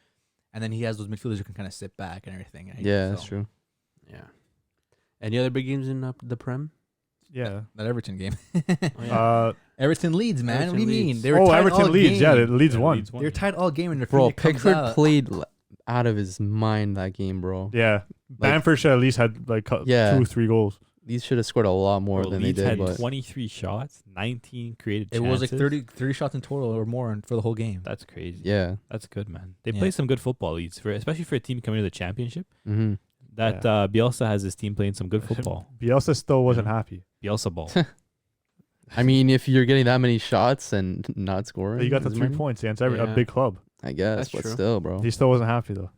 S5: and then he has those midfielders who can kind of sit back and everything. Right?
S1: Yeah, that's
S5: So,
S1: true.
S6: Yeah. Any other big games in the Prem?
S3: Yeah.
S5: That Everton game.
S3: Uh,
S5: Everton leads, man.
S6: Everton
S5: what do you mean?
S6: leads.
S5: They were
S3: oh,
S5: tied
S3: Everton
S5: all
S3: leads.
S5: game.
S3: Yeah, it leads one.
S5: They're tied all game, and their
S1: Bro,
S5: Footy comes
S1: Pickford
S5: out.
S1: played out of his mind that game, bro.
S3: Yeah. Bamford should at least had like
S1: Yeah.
S3: 2-3 goals.
S1: These should have scored a lot more
S4: Bro,
S1: than they
S4: Leeds
S1: did,
S4: had
S1: but
S4: 23 shots, 19 created
S5: It
S4: chances.
S5: was like 30 shots in total or more for the whole game.
S4: That's crazy.
S1: yeah.
S4: That's good, man. They
S5: Yeah.
S4: play some good football, Leeds, especially for a team coming to the championship.
S1: Mm-hmm.
S4: That Bielsa has his team playing some good football.
S3: Bielsa still wasn't
S4: Yeah.
S3: happy.
S4: Bielsa ball.
S1: I mean, if you're getting that many shots and not scoring,
S3: He got the
S1: as
S3: 3
S1: many,
S3: points against a
S6: Yeah.
S3: big club.
S1: I guess,
S6: That's
S1: but
S6: true.
S1: still, bro.
S3: He still wasn't happy though.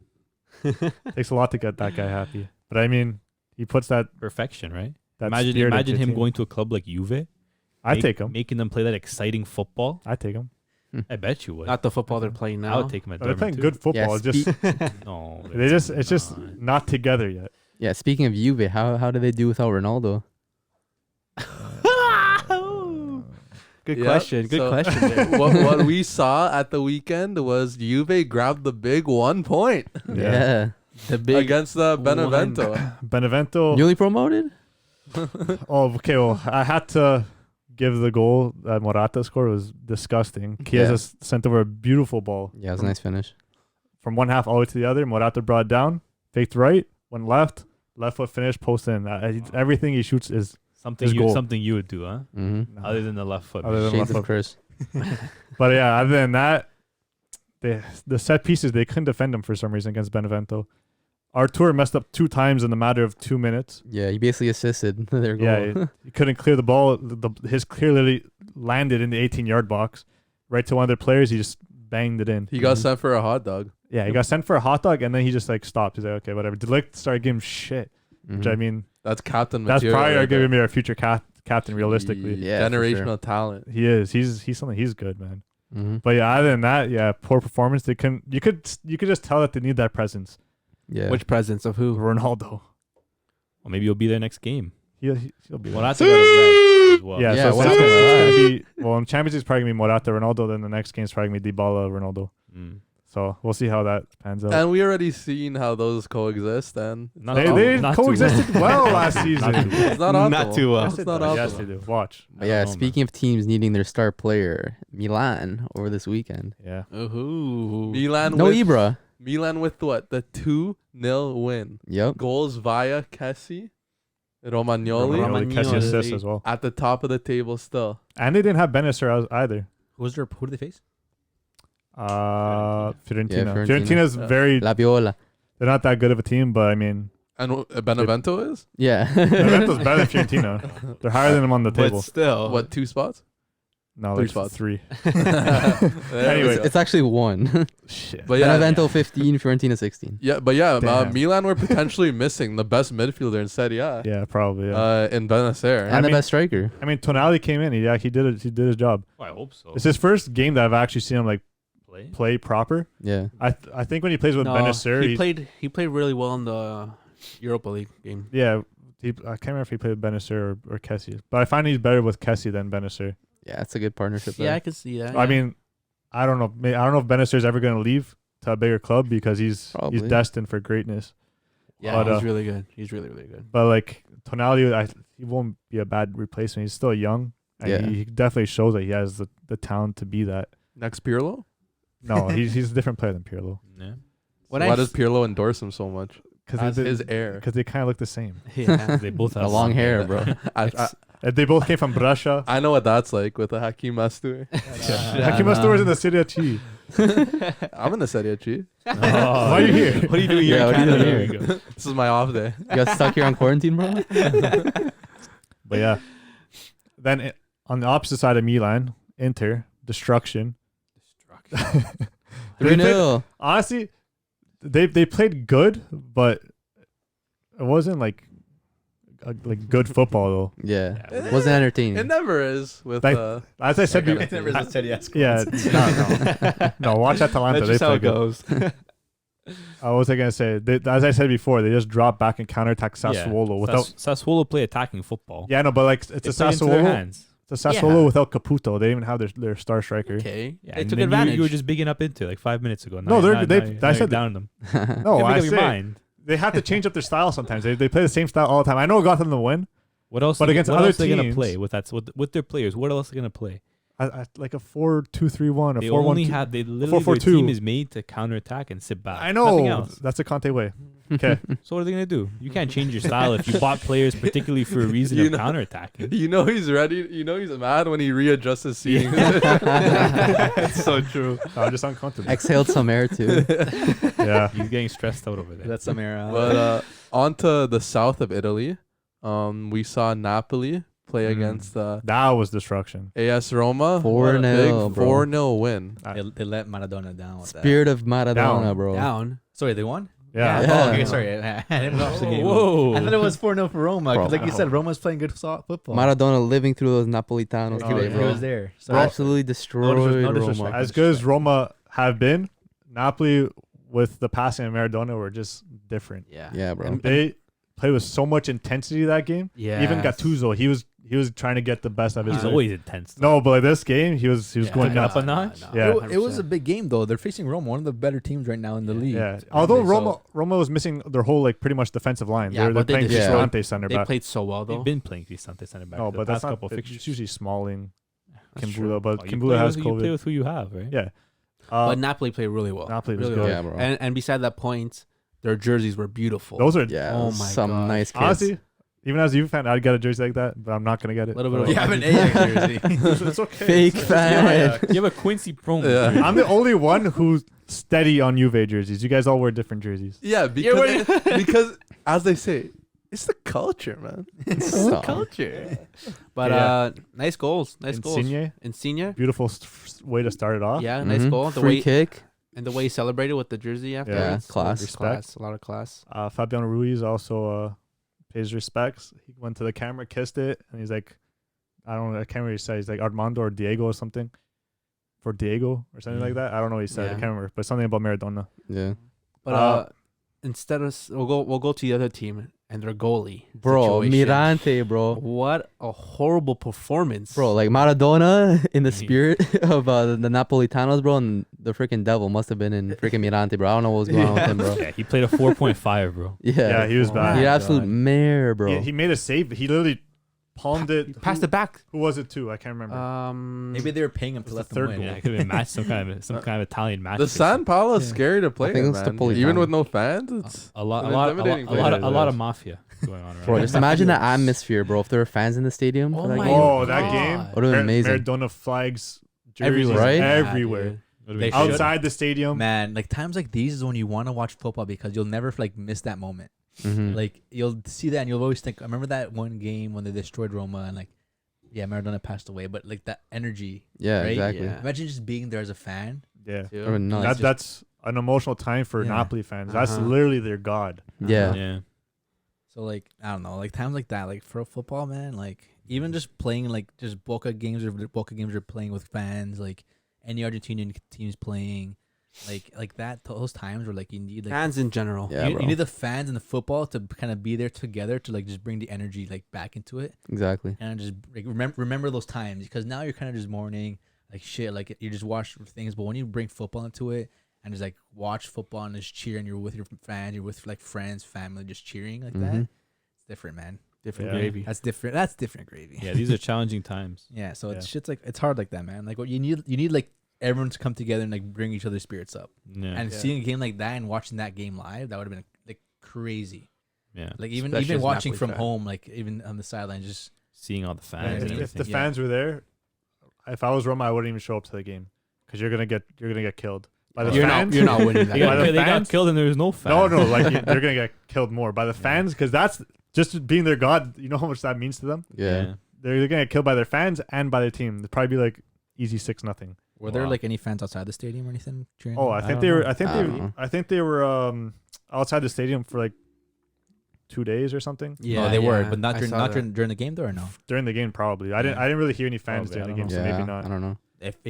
S3: Takes a lot to get that guy happy. But I mean, he puts that
S4: Perfection, right?
S3: that
S4: Imagine
S3: spirit into
S4: him
S3: the team.
S4: going to a club like Juve.
S3: I take him.
S4: Making them play that exciting football.
S3: I take him.
S4: I bet you would.
S6: Not the football they're playing
S4: I
S6: now.
S4: would take him at
S3: They're
S4: Dortmund
S3: playing
S4: too.
S3: good football. It's just
S4: No,
S3: it's just not together yet.
S1: Yeah, speaking of Juve, how do they do without Ronaldo?
S6: Good
S2: Yeah,
S6: question. Good
S2: so-
S6: question. There.
S2: what we saw at the weekend was Juve grabbed the big 1 point
S1: Yeah.
S6: The big
S2: against the Benevento.
S3: Benevento.
S1: Newly promoted?
S3: Oh, okay. Well, I had to give the goal that Morata scored was disgusting. Chiesa sent over a beautiful ball
S1: Yeah, it was a nice finish.
S3: from one half all the way to the other. Morata brought it down, faked right, went left foot finish, post in. Everything he shoots is
S4: something
S3: His goal.
S4: you would do, huh?
S1: Mm-hmm.
S4: Other than the left foot.
S3: Other than
S1: Shades
S3: left
S1: of Chris.
S3: But yeah, other than that, the set pieces, they couldn't defend them for some reason against Benevento. Artur messed up 2 times in the matter of 2 minutes.
S1: Yeah, he basically assisted their goal.
S3: Yeah, he couldn't clear the ball. His clearly landed in the 18-yard box, right to one of their players. He just banged it in.
S2: He got sent for a hot dog.
S3: Yeah, he got sent for a hot dog, and then he just like stopped. He's like, okay, whatever. Delict started giving him shit, which I
S1: Mhm.
S3: mean,
S2: That's captain
S3: that's
S2: material.
S3: probably
S2: right
S3: going to
S2: there.
S3: be our future captain, realistically.
S1: Yeah, for
S2: generational
S1: sure.
S2: talent.
S3: He is. He's something. He's good, man.
S1: Mhm.
S3: But yeah, other than that, yeah, poor performance. They couldn't. You could just tell that they need that presence.
S1: Yeah.
S6: Which presence of who?
S3: Ronaldo.
S4: Well, maybe you'll be there next game.
S3: He'll be there.
S4: Morata got a red as well.
S3: Yeah,
S1: Yeah,
S3: so
S1: what
S3: it's
S1: happened?
S3: gonna be well in Champions League. It's probably gonna be Morata, Ronaldo. Then the next game is probably gonna be Dybala, Ronaldo.
S4: Mm.
S3: So we'll see how that pans out.
S2: And we already seen how those coexist, and
S4: Not
S3: They
S4: too- not too
S3: coexisted well last season.
S4: Not too well.
S2: it's not
S6: Not
S2: optimal.
S6: too well.
S3: Yes,
S2: It's
S3: it
S2: not
S3: does. Yes,
S2: optimal.
S3: they do. Watch.
S1: But yeah,
S4: I don't know,
S1: speaking of teams needing their star player, Milan over this weekend.
S3: Yeah.
S6: Ooh.
S2: Milan
S1: No
S2: with
S1: Ibra.
S2: Milan with what? The 2-0 win.
S1: Yep.
S2: Goals via Kessie, Romagnoli
S3: Romagnoli catch the assist
S6: Romagnoli.
S3: as well.
S2: at the top of the table still.
S3: And they didn't have Benacer either.
S5: Who did they face?
S3: Fiorentina.
S1: Fiorentina.
S3: Fiorentina's very.
S1: La Viola.
S3: They're not that good of a team, but I mean,
S2: And Benevento is?
S1: Yeah.
S3: Benevento's better than Fiorentina. They're higher than them on the table.
S6: But still.
S2: What, 2 spots?
S3: No,
S2: 3
S3: like
S2: spots.
S3: 3.
S2: Anyway.
S1: It's actually one.
S3: Shit.
S2: But yeah,
S1: Benevento 15, Fiorentina 16.
S3: Damn.
S2: Milan were potentially missing the best midfielder in Serie A.
S3: Yeah, probably. Yeah.
S2: In Benacer.
S1: And the
S3: mean-
S1: best striker.
S3: I mean, Tonali came in. He did it. He did his job.
S4: I hope so.
S3: It's his first game that I've actually seen him like
S4: Play?
S3: play proper.
S1: Yeah.
S3: I think when he plays with
S6: No,
S3: Benacer,
S6: he played really well in the Europa League game.
S3: yeah, I can't remember if he played with Benacer or Kessie, but I find he's better with Kessie than Benacer.
S1: Yeah, it's a good partnership.
S6: Yeah, I
S1: there.
S6: can see that.
S3: I
S6: yeah.
S3: mean, I don't know. I don't know if Benacer's ever going to leave to a bigger club because he's
S1: Probably.
S3: destined for greatness.
S6: yeah,
S3: but,
S6: he's really good. He's really, really good.
S3: But like Tonali, he won't be a bad replacement. He's still young, and
S1: Yeah.
S3: he definitely shows that he has the talent to be that.
S2: Next Pirlo?
S3: No, he's a different player than Pirlo
S4: Yeah.
S2: Why does Pirlo endorse him so much?
S3: because
S2: As his heir.
S3: because they kind of look the same.
S6: Yeah.
S4: They both have
S1: The long hair, bro.
S2: I
S3: They both came from Brescia.
S2: know what that's like with the Hakim Mastur.
S3: Hakim Astor's in the Serie C.
S2: I'm in the Serie C.
S4: Why
S3: are you here?
S4: What are you doing here?
S1: Yeah,
S4: in
S1: what are you
S4: Canada?
S1: doing
S4: There we go.
S2: This is my off day.
S1: You got stuck here on quarantine, bro?
S3: But yeah, then on the opposite side of Milan, Inter destruction.
S1: 3-0.
S3: Honestly, they played good, but it wasn't like good football though.
S1: Yeah.
S2: Yeah.
S1: Wasn't entertaining.
S2: It never is with
S3: Like-
S2: uh
S3: As I said,
S2: Okay.
S3: yeah, no, watch Atalanta.
S6: That's
S3: They
S6: just how
S3: play
S6: it
S3: good.
S6: goes.
S3: What was I gonna say? As I said before, they just drop back and counterattack Sassuolo without.
S4: Sassuolo play attacking football.
S3: Yeah, no, but like it's
S4: They
S3: a
S4: play into their
S3: Sassuolo.
S4: hands.
S3: It's a Sassuolo
S6: Yeah.
S3: without Caputo. They didn't even have their star striker.
S6: Okay.
S4: Yeah,
S6: They
S4: and
S6: took
S4: then
S6: advantage.
S4: You were just bigging up into like 5 minutes ago.
S3: No,
S4: Now
S3: they-
S4: you're
S3: I said
S4: down them.
S3: No,
S4: Make
S3: I
S4: up your
S3: say
S4: mind.
S3: they have to change up their style sometimes. They play the same style all the time. I know it got them the win.
S4: What else?
S3: But against
S4: what
S3: other
S4: else are they gonna
S3: teams-
S4: play with that? With their players, what else are they gonna play?
S3: Like a 4-2-3-1, a
S4: They
S3: 4-1-2.
S4: only have they literally their
S3: 4-4-2.
S4: team is made to counterattack and sit back.
S3: I
S4: Nothing
S3: know
S4: else.
S3: that's the Conte way. Okay,
S4: So what are they gonna do? You can't change your style if you bought players particularly for a reason
S2: You
S4: of
S2: know-
S4: counterattacking.
S2: you know he's ready. You know he's mad when he readjusts his seating.
S6: It's so true.
S3: I'm just uncomfortable.
S1: Exhaled some air, too.
S3: Yeah,
S4: He's getting stressed out over there.
S6: That's some era.
S2: But on to the south of Italy. We saw Napoli play against
S3: that was destruction.
S2: AS Roma.
S1: 4-0,
S2: Big
S1: bro.
S2: 4-0 win.
S5: They let Maradona down with
S1: Spirit of Maradona,
S3: Down.
S1: bro.
S6: Down.
S5: Sorry, they won?
S3: Yeah.
S1: Yeah.
S5: Oh, okay, sorry. I didn't watch the game.
S4: Whoa.
S5: I thought it was 4-0 for Roma because,
S1: Bro.
S5: like you said, Roma's playing good football.
S1: Maradona living through those Napolitanos
S5: he,
S1: today,
S5: he
S1: bro.
S5: was there. So
S1: Absolutely destroyed
S5: no
S1: Roma.
S5: disrespect.
S3: As good as Roma have been, Napoli with the passing of Maradona were just different.
S6: Yeah.
S1: Yeah, bro.
S6: And-
S3: They played with so much intensity that game.
S6: Yeah.
S3: Even Gattuso, he was trying to get the best of his
S4: He's
S3: player.
S4: always intense. though.
S3: No, but like this game, he was going
S4: Taking
S3: nuts.
S4: up a notch?
S3: Yeah.
S5: it was a big game though. They're facing Roma, one of the better teams right now in the league.
S3: Yeah. Although
S5: So-
S3: Roma was missing their whole like pretty much defensive line.
S6: Yeah,
S3: they're
S6: but they
S3: playing
S1: destroyed-
S3: Cristante center
S6: They
S3: back.
S6: played so well
S4: They've
S6: though.
S4: been playing Cristante center back.
S3: No,
S4: the
S3: but
S4: past
S3: that's not.
S4: couple fixtures.
S3: It's usually Smalling,
S6: That's
S3: Kimbula,
S6: true.
S3: but
S4: Oh, you
S3: Kimbula
S4: play
S3: has
S4: with who- You play
S3: COVID.
S4: with who you have, right?
S3: Yeah.
S6: But Napoli played really well.
S3: Napoli was
S6: really
S3: good.
S1: Yeah, bro.
S6: And beside that point, their jerseys were beautiful.
S3: Those are
S1: Yeah,
S6: Oh my
S1: some
S6: gosh.
S1: nice kids.
S3: honestly, even as a Juve fan, I'd get a jersey like that, but I'm not gonna get it.
S6: A little bit of
S5: You have an Ajax jersey.
S3: It's okay.
S1: Fake
S3: It's
S1: fan.
S3: Ajax.
S4: You have a Quincy promo.
S2: Yeah.
S3: I'm the only one who's steady on Juve jerseys. You guys all wear different jerseys.
S2: Yeah, because as they say, it's the culture, man.
S6: It's
S1: So-
S6: the culture. But
S3: Yeah.
S6: nice goals. Nice goals.
S3: Insigne,
S6: Insigne.
S3: beautiful way to start it off.
S6: Yeah, nice
S1: Mhm.
S6: goal. The
S1: Free
S6: way
S1: kick.
S6: and the way he celebrated with the jersey after.
S3: Yeah,
S1: class.
S6: There's class. A lot of class.
S3: Fabiano Ruiz also pays respects. He went to the camera, kissed it, and he's like, I can't really say. He's like Armando or Diego or something. For Diego or something like that. I don't know what he said. I
S6: Yeah.
S3: can't remember. But something about Maradona.
S1: Yeah.
S6: But instead of we'll go to the other team and their goalie.
S1: Bro,
S6: situation.
S1: Mirante, bro.
S6: What a horrible performance.
S1: Bro, like Maradona in the spirit of the Napolitanos, bro, and the freaking devil must have been in freaking Mirante, bro. I don't know what was going on with him, bro.
S4: Yeah, he played a 4.5, bro.
S1: Yeah.
S3: Yeah, he was
S6: Oh
S3: bad.
S6: my
S1: He absolute
S6: God.
S1: mare, bro.
S3: He made a save. He literally palmed
S6: He
S3: it.
S6: passed it back.
S3: Who was it to? I can't remember.
S5: Maybe they were paying him to
S3: It's
S5: let
S3: the
S5: them
S3: third
S5: win.
S3: goal.
S4: Yeah, it could have been match some kind of Italian match.
S2: The San Paulo is
S5: Yeah.
S2: scary to play
S1: I think
S2: in,
S1: it's the
S2: man.
S1: Politano.
S2: Even with no fans, it's
S4: a lot,
S2: an
S4: a lot,
S2: intimidating
S4: a lot,
S2: place.
S4: a lot of mafia going on. Right
S1: Bro,
S4: now.
S1: just imagine the atmosphere, bro. If there were fans in the stadium for
S6: Oh
S1: that
S6: my
S1: game.
S3: Oh, that
S6: God.
S3: game.
S1: Would've been amazing.
S3: Maradona flags jerseys
S5: Everywhere.
S1: Right?
S3: everywhere.
S6: Yeah, dude.
S4: Would've
S5: They
S4: been
S5: should.
S4: good.
S3: Outside the stadium.
S5: Man, like times like these is when you want to watch football because you'll never like miss that moment.
S1: Mhm.
S5: Like you'll see that and you'll always think, I remember that one game when they destroyed Roma and like, yeah, Maradona passed away, but like that energy.
S1: Yeah,
S5: right?
S1: exactly.
S6: Yeah.
S5: Imagine just being there as a fan.
S3: Yeah.
S6: Too.
S1: Would've been nuts.
S3: That's an emotional time for
S5: Yeah.
S3: Napoli fans. That's
S6: Uh-huh.
S3: literally their god.
S1: Yeah.
S4: Yeah.
S5: So like I don't know, like times like that, like for football, man, like even just playing like just Boca games are playing with fans, like any Argentinian teams playing, like that those times where like you need like
S6: Fans in general.
S1: Yeah,
S5: you
S1: bro.
S5: need the fans and the football to kind of be there together to like just bring the energy like back into it
S1: Exactly.
S5: and just like, remember those times because now you're kind of just mourning like shit, like you just watch things, but when you bring football into it and just like watch football and just cheer and you're with your fans, you're with like friends, family, just cheering like that,
S1: Mhm.
S5: it's different, man.
S6: Different
S3: Yeah.
S6: gravy.
S5: That's different. That's different gravy.
S4: Yeah, these are challenging times.
S5: Yeah, so it's
S3: Yeah.
S5: shit's like it's hard like that, man. Like what you need like everyone to come together and like bring each other's spirits up.
S4: Yeah.
S5: And
S6: Yeah.
S5: seeing a game like that and watching that game live, that would have been like crazy.
S4: Yeah.
S5: Like even
S6: Especially
S5: even
S6: as a
S5: watching
S6: Napoli
S5: from
S6: fan.
S5: home, like even on the sideline, just
S4: Seeing all the
S5: Yeah,
S4: fans. and
S3: If the
S4: everything.
S5: Yeah.
S3: fans were there, if I was Roma, I wouldn't even show up to the game because you're gonna get killed by the
S6: You're
S3: fans.
S6: not. You're not winning that.
S4: They
S3: By
S4: got,
S3: the
S6: game.
S4: they got
S3: fans?
S4: killed and there was no fans.
S3: No, like they're gonna get killed more by the fans because that's just being their god. You know how much that means to them.
S1: Yeah.
S3: They're gonna get killed by their fans and by their team. They'd probably be like easy 6-0.
S5: were there
S4: Wow.
S5: like any fans outside the stadium or anything cheering?
S3: Oh,
S5: them?
S3: I think
S4: don't
S3: they were.
S4: know.
S3: I think
S1: I
S3: they.
S1: don't know.
S3: I think they were outside the stadium for like 2 days or something
S5: Yeah, they were,
S6: yeah,
S5: but not
S6: I
S5: during
S6: saw
S5: not
S6: that.
S5: during the game though, or no?
S3: during the game. Probably. I didn't really hear any fans
S4: Probably,
S3: during the
S4: I
S3: game,
S4: don't
S3: so
S1: Yeah.
S3: maybe not.
S1: I don't know.
S5: If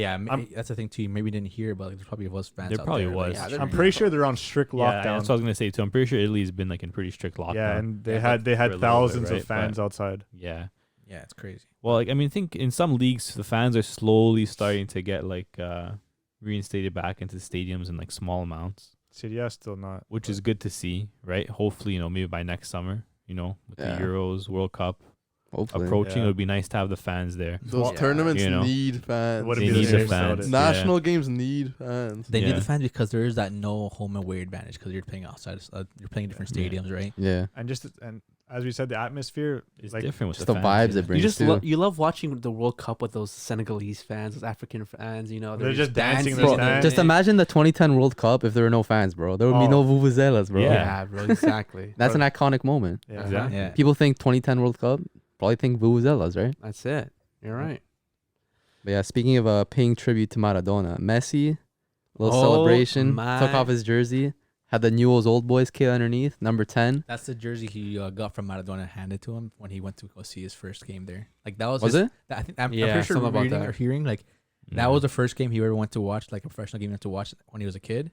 S5: that's the thing too. Maybe didn't hear, but like, there probably was fans.
S4: There
S5: out
S4: probably
S5: there, like,
S4: was.
S6: Yeah,
S5: cheering.
S3: I'm pretty sure they're on strict
S4: Yeah,
S3: lockdown.
S4: that's what I was gonna say too. I'm pretty sure Italy's been like in pretty strict lockdown.
S3: Yeah, and they
S4: Yeah,
S3: had
S4: for a little bit,
S3: thousands
S4: right?
S3: of fans
S4: But-
S3: outside.
S4: Yeah.
S5: Yeah, it's crazy.
S4: Well, like I mean, I think in some leagues the fans are slowly starting to get like reinstated back into stadiums in like small amounts,
S3: Serie A still not.
S4: which is good to see, right? Hopefully, maybe by next summer, with
S1: Yeah.
S4: the Euros, World Cup
S1: Hopefully.
S4: approaching,
S3: Yeah.
S4: it would be nice to have the fans there.
S2: Those
S6: Yeah.
S2: tournaments
S4: You know.
S2: need fans.
S3: Wouldn't
S4: They
S3: be
S4: need
S3: the
S4: the
S3: same without
S4: fans.
S3: it.
S2: National games need fans.
S5: They
S4: Yeah.
S5: need the fans because there is that no home away advantage because you're playing outside. You're playing different
S4: Yeah.
S5: stadiums, right?
S1: Yeah.
S3: And as we said, the atmosphere
S4: It's
S3: like
S4: different with
S1: Just
S4: the
S1: the
S4: fans,
S1: vibes
S4: yeah.
S1: it brings
S6: You just
S1: too.
S6: you love watching the World Cup with those Senegalese fans, those African fans.
S3: They're just dancing in the
S1: Bro,
S3: stand.
S1: just imagine the 2010 World Cup if there were no fans, bro. There would be
S3: Oh.
S1: no vuvuzelas, bro.
S4: Yeah.
S6: Yeah, bro, exactly.
S1: That's an iconic moment.
S3: yeah.
S4: Exactly.
S5: Yeah.
S1: People think 2010 World Cup, probably think vuvuzelas, right?
S6: That's it. You're right.
S1: But yeah, speaking of paying tribute to Maradona, Messi, little
S6: Oh
S1: celebration,
S6: my.
S1: took off his jersey, Had the Newell's Old Boys kit underneath, number 10.
S5: That's the jersey he got from Maradona and handed to him when he went to go see his first game there. Like that was
S1: Was
S5: his,
S1: it?
S5: I think I'm
S6: Yeah,
S5: pretty sure
S6: something about
S5: reading
S6: that.
S5: or hearing like that was the first game he ever went to watch, like a professional game he went to watch when he was a kid,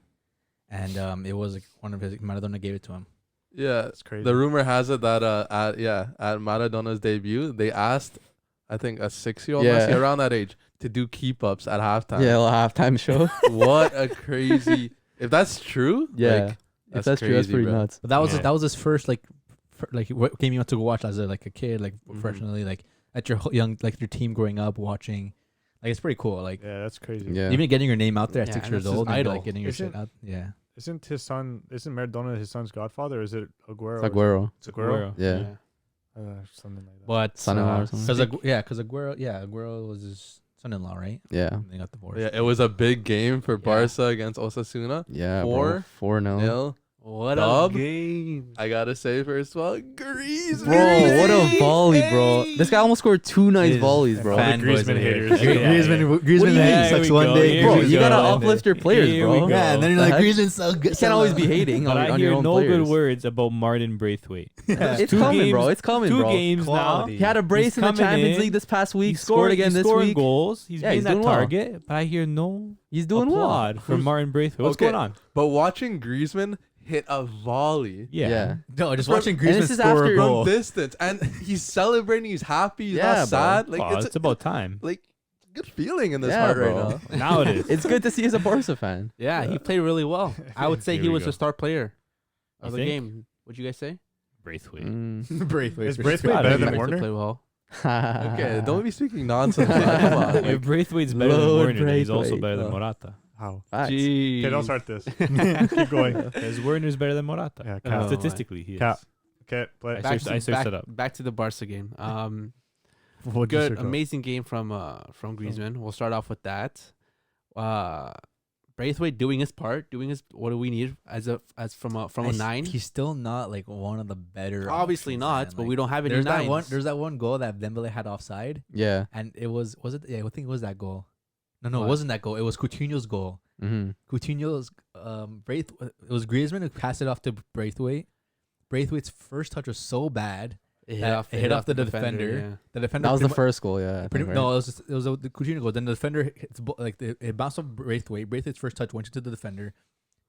S5: and it was like one of his Maradona gave it to him.
S2: Yeah,
S3: That's crazy.
S2: the rumor has it that at Maradona's debut, they asked, I think, a 6-year-old
S1: Yeah.
S2: Messi around that age to do keep ups at halftime.
S1: Yeah, a halftime show.
S2: What a crazy! If that's true,
S1: Yeah.
S2: like,
S1: If that's true, that's
S2: crazy,
S1: pretty
S2: bro.
S1: nuts.
S5: But that was
S4: Yeah.
S5: that was his first what game he went to go watch as a kid, like
S2: Mhm.
S5: professionally, like at your young your team growing up watching. Like it's pretty cool. Like
S3: Yeah, that's crazy.
S1: Yeah.
S5: even getting your name out there at
S6: Yeah,
S5: 6
S6: and
S5: years
S6: that's his
S5: old, and
S6: idol.
S5: like getting your
S3: Isn't-
S5: shit out. Yeah.
S3: Isn't Maradona his son's godfather? Or is it Aguero?
S1: It's Aguero.
S3: It's Aguero.
S1: Yeah.
S3: Something like that.
S5: But
S1: Son-in-law or something.
S5: because Aguero was his son-in-law, right?
S1: Yeah.
S5: And they got divorced.
S2: Yeah, it was a big game for
S5: Yeah.
S2: Barca against Osasuna.
S1: Yeah,
S2: 4-0.
S1: 4-0.
S6: What
S2: Dub?
S6: a game.
S2: I gotta say first of all, Griezmann.
S1: Bro, what a volley, bro. This guy almost scored 2 nice
S5: His
S1: volleys, bro.
S3: fan-
S5: Fanboys
S3: Griezmann
S5: are here.
S3: haters.
S5: Griezmann
S1: do you mean?
S5: sucks
S4: Here we
S5: one
S4: go,
S5: day.
S4: here
S1: Bro,
S4: we
S1: you
S4: go.
S1: gotta uplift your players,
S4: Here
S1: bro.
S4: we go.
S5: Yeah, and then you're
S1: The
S5: like
S1: heck?
S5: Griezmann's so good.
S1: You can't always be hating
S4: But
S1: on,
S4: I
S1: on
S4: hear
S1: your own
S4: no
S1: players.
S4: good words about Martin Braithwaite.
S1: It's
S4: Two
S1: coming,
S4: games-
S1: bro. It's coming,
S4: Two
S1: bro.
S4: games
S5: Quality.
S1: He had a brace
S4: He's
S1: in the
S4: coming
S1: Champions
S4: in.
S1: League this past week.
S4: He's
S1: Scored again this
S4: scoring
S1: week.
S4: goals. He's
S1: Yeah,
S4: being
S1: he's
S4: that
S1: doing well.
S4: target, but I hear no
S1: He's doing well.
S4: applaud from Martin Braithwaite. What's
S2: Okay.
S4: going on?
S2: But watching Griezmann hit a volley
S1: Yeah.
S5: No, just
S2: From-
S5: watching
S1: and this
S5: Griezmann
S1: is
S5: score
S1: after-
S5: a goal.
S2: from distance, and he's celebrating. He's happy. He's
S1: Yeah,
S2: not
S1: bro.
S2: sad. Like
S4: Oh,
S2: it's
S4: it's about time.
S2: like good feeling in this
S1: Yeah,
S2: heart
S1: bro.
S2: right now.
S4: Now it is.
S1: It's good to see as a Barca fan.
S6: Yeah, he played really well. I would say
S4: Here
S6: he
S4: we
S6: was
S4: go.
S6: the star player
S4: You
S6: of the
S4: think?
S6: game. What'd you guys say?
S4: Braithwaite.
S5: Braithwaite.
S3: Is
S5: for
S3: Braithwaite
S5: sure.
S3: better
S4: be
S3: than
S4: back
S3: Warner?
S6: Play well.
S2: Okay, don't be speaking nonsense. man. Come on,
S4: If
S2: like,
S4: Braithwaite's better than
S1: Lord
S4: Werner, then he's also
S1: Braithwaite.
S4: better than
S1: Oh.
S4: Morata.
S3: How?
S1: Facts.
S3: Okay, don't start this. Keep going.
S4: Because Werner's better than Morata.
S3: Yeah,
S6: Oh,
S3: Cap.
S4: Statistically, he is.
S3: Cap. Okay, play.
S4: I searched it up.
S6: Back to the Barca game.
S3: What'd you
S6: Good,
S3: search up?
S6: amazing game from Griezmann. We'll start off with that. Braithwaite doing his part, doing his what do we need as from a 9?
S5: He's still not like one of the better.
S6: Obviously
S5: options,
S6: not,
S5: man.
S6: but
S5: Like,
S6: we don't have any
S5: There's that
S6: nines.
S5: one. There's that one goal that Dembele had offside,
S1: Yeah.
S5: and it was it? Yeah, I think it was that goal. No, it
S6: What?
S5: wasn't that goal. It was Coutinho's goal.
S1: Mm-hmm.
S5: Coutinho's It was Griezmann who passed it off to Braithwaite. Braithwaite's first touch was so bad.
S6: It
S5: that it hit off the defender. The defender.
S1: That was the
S5: pretty
S1: first goal, yeah. I
S5: mu- pretty-
S1: think,
S5: No,
S1: right?
S5: it was the Coutinho goal. Then the defender hits it bounced off Braithwaite. Braithwaite's first touch went into the defender,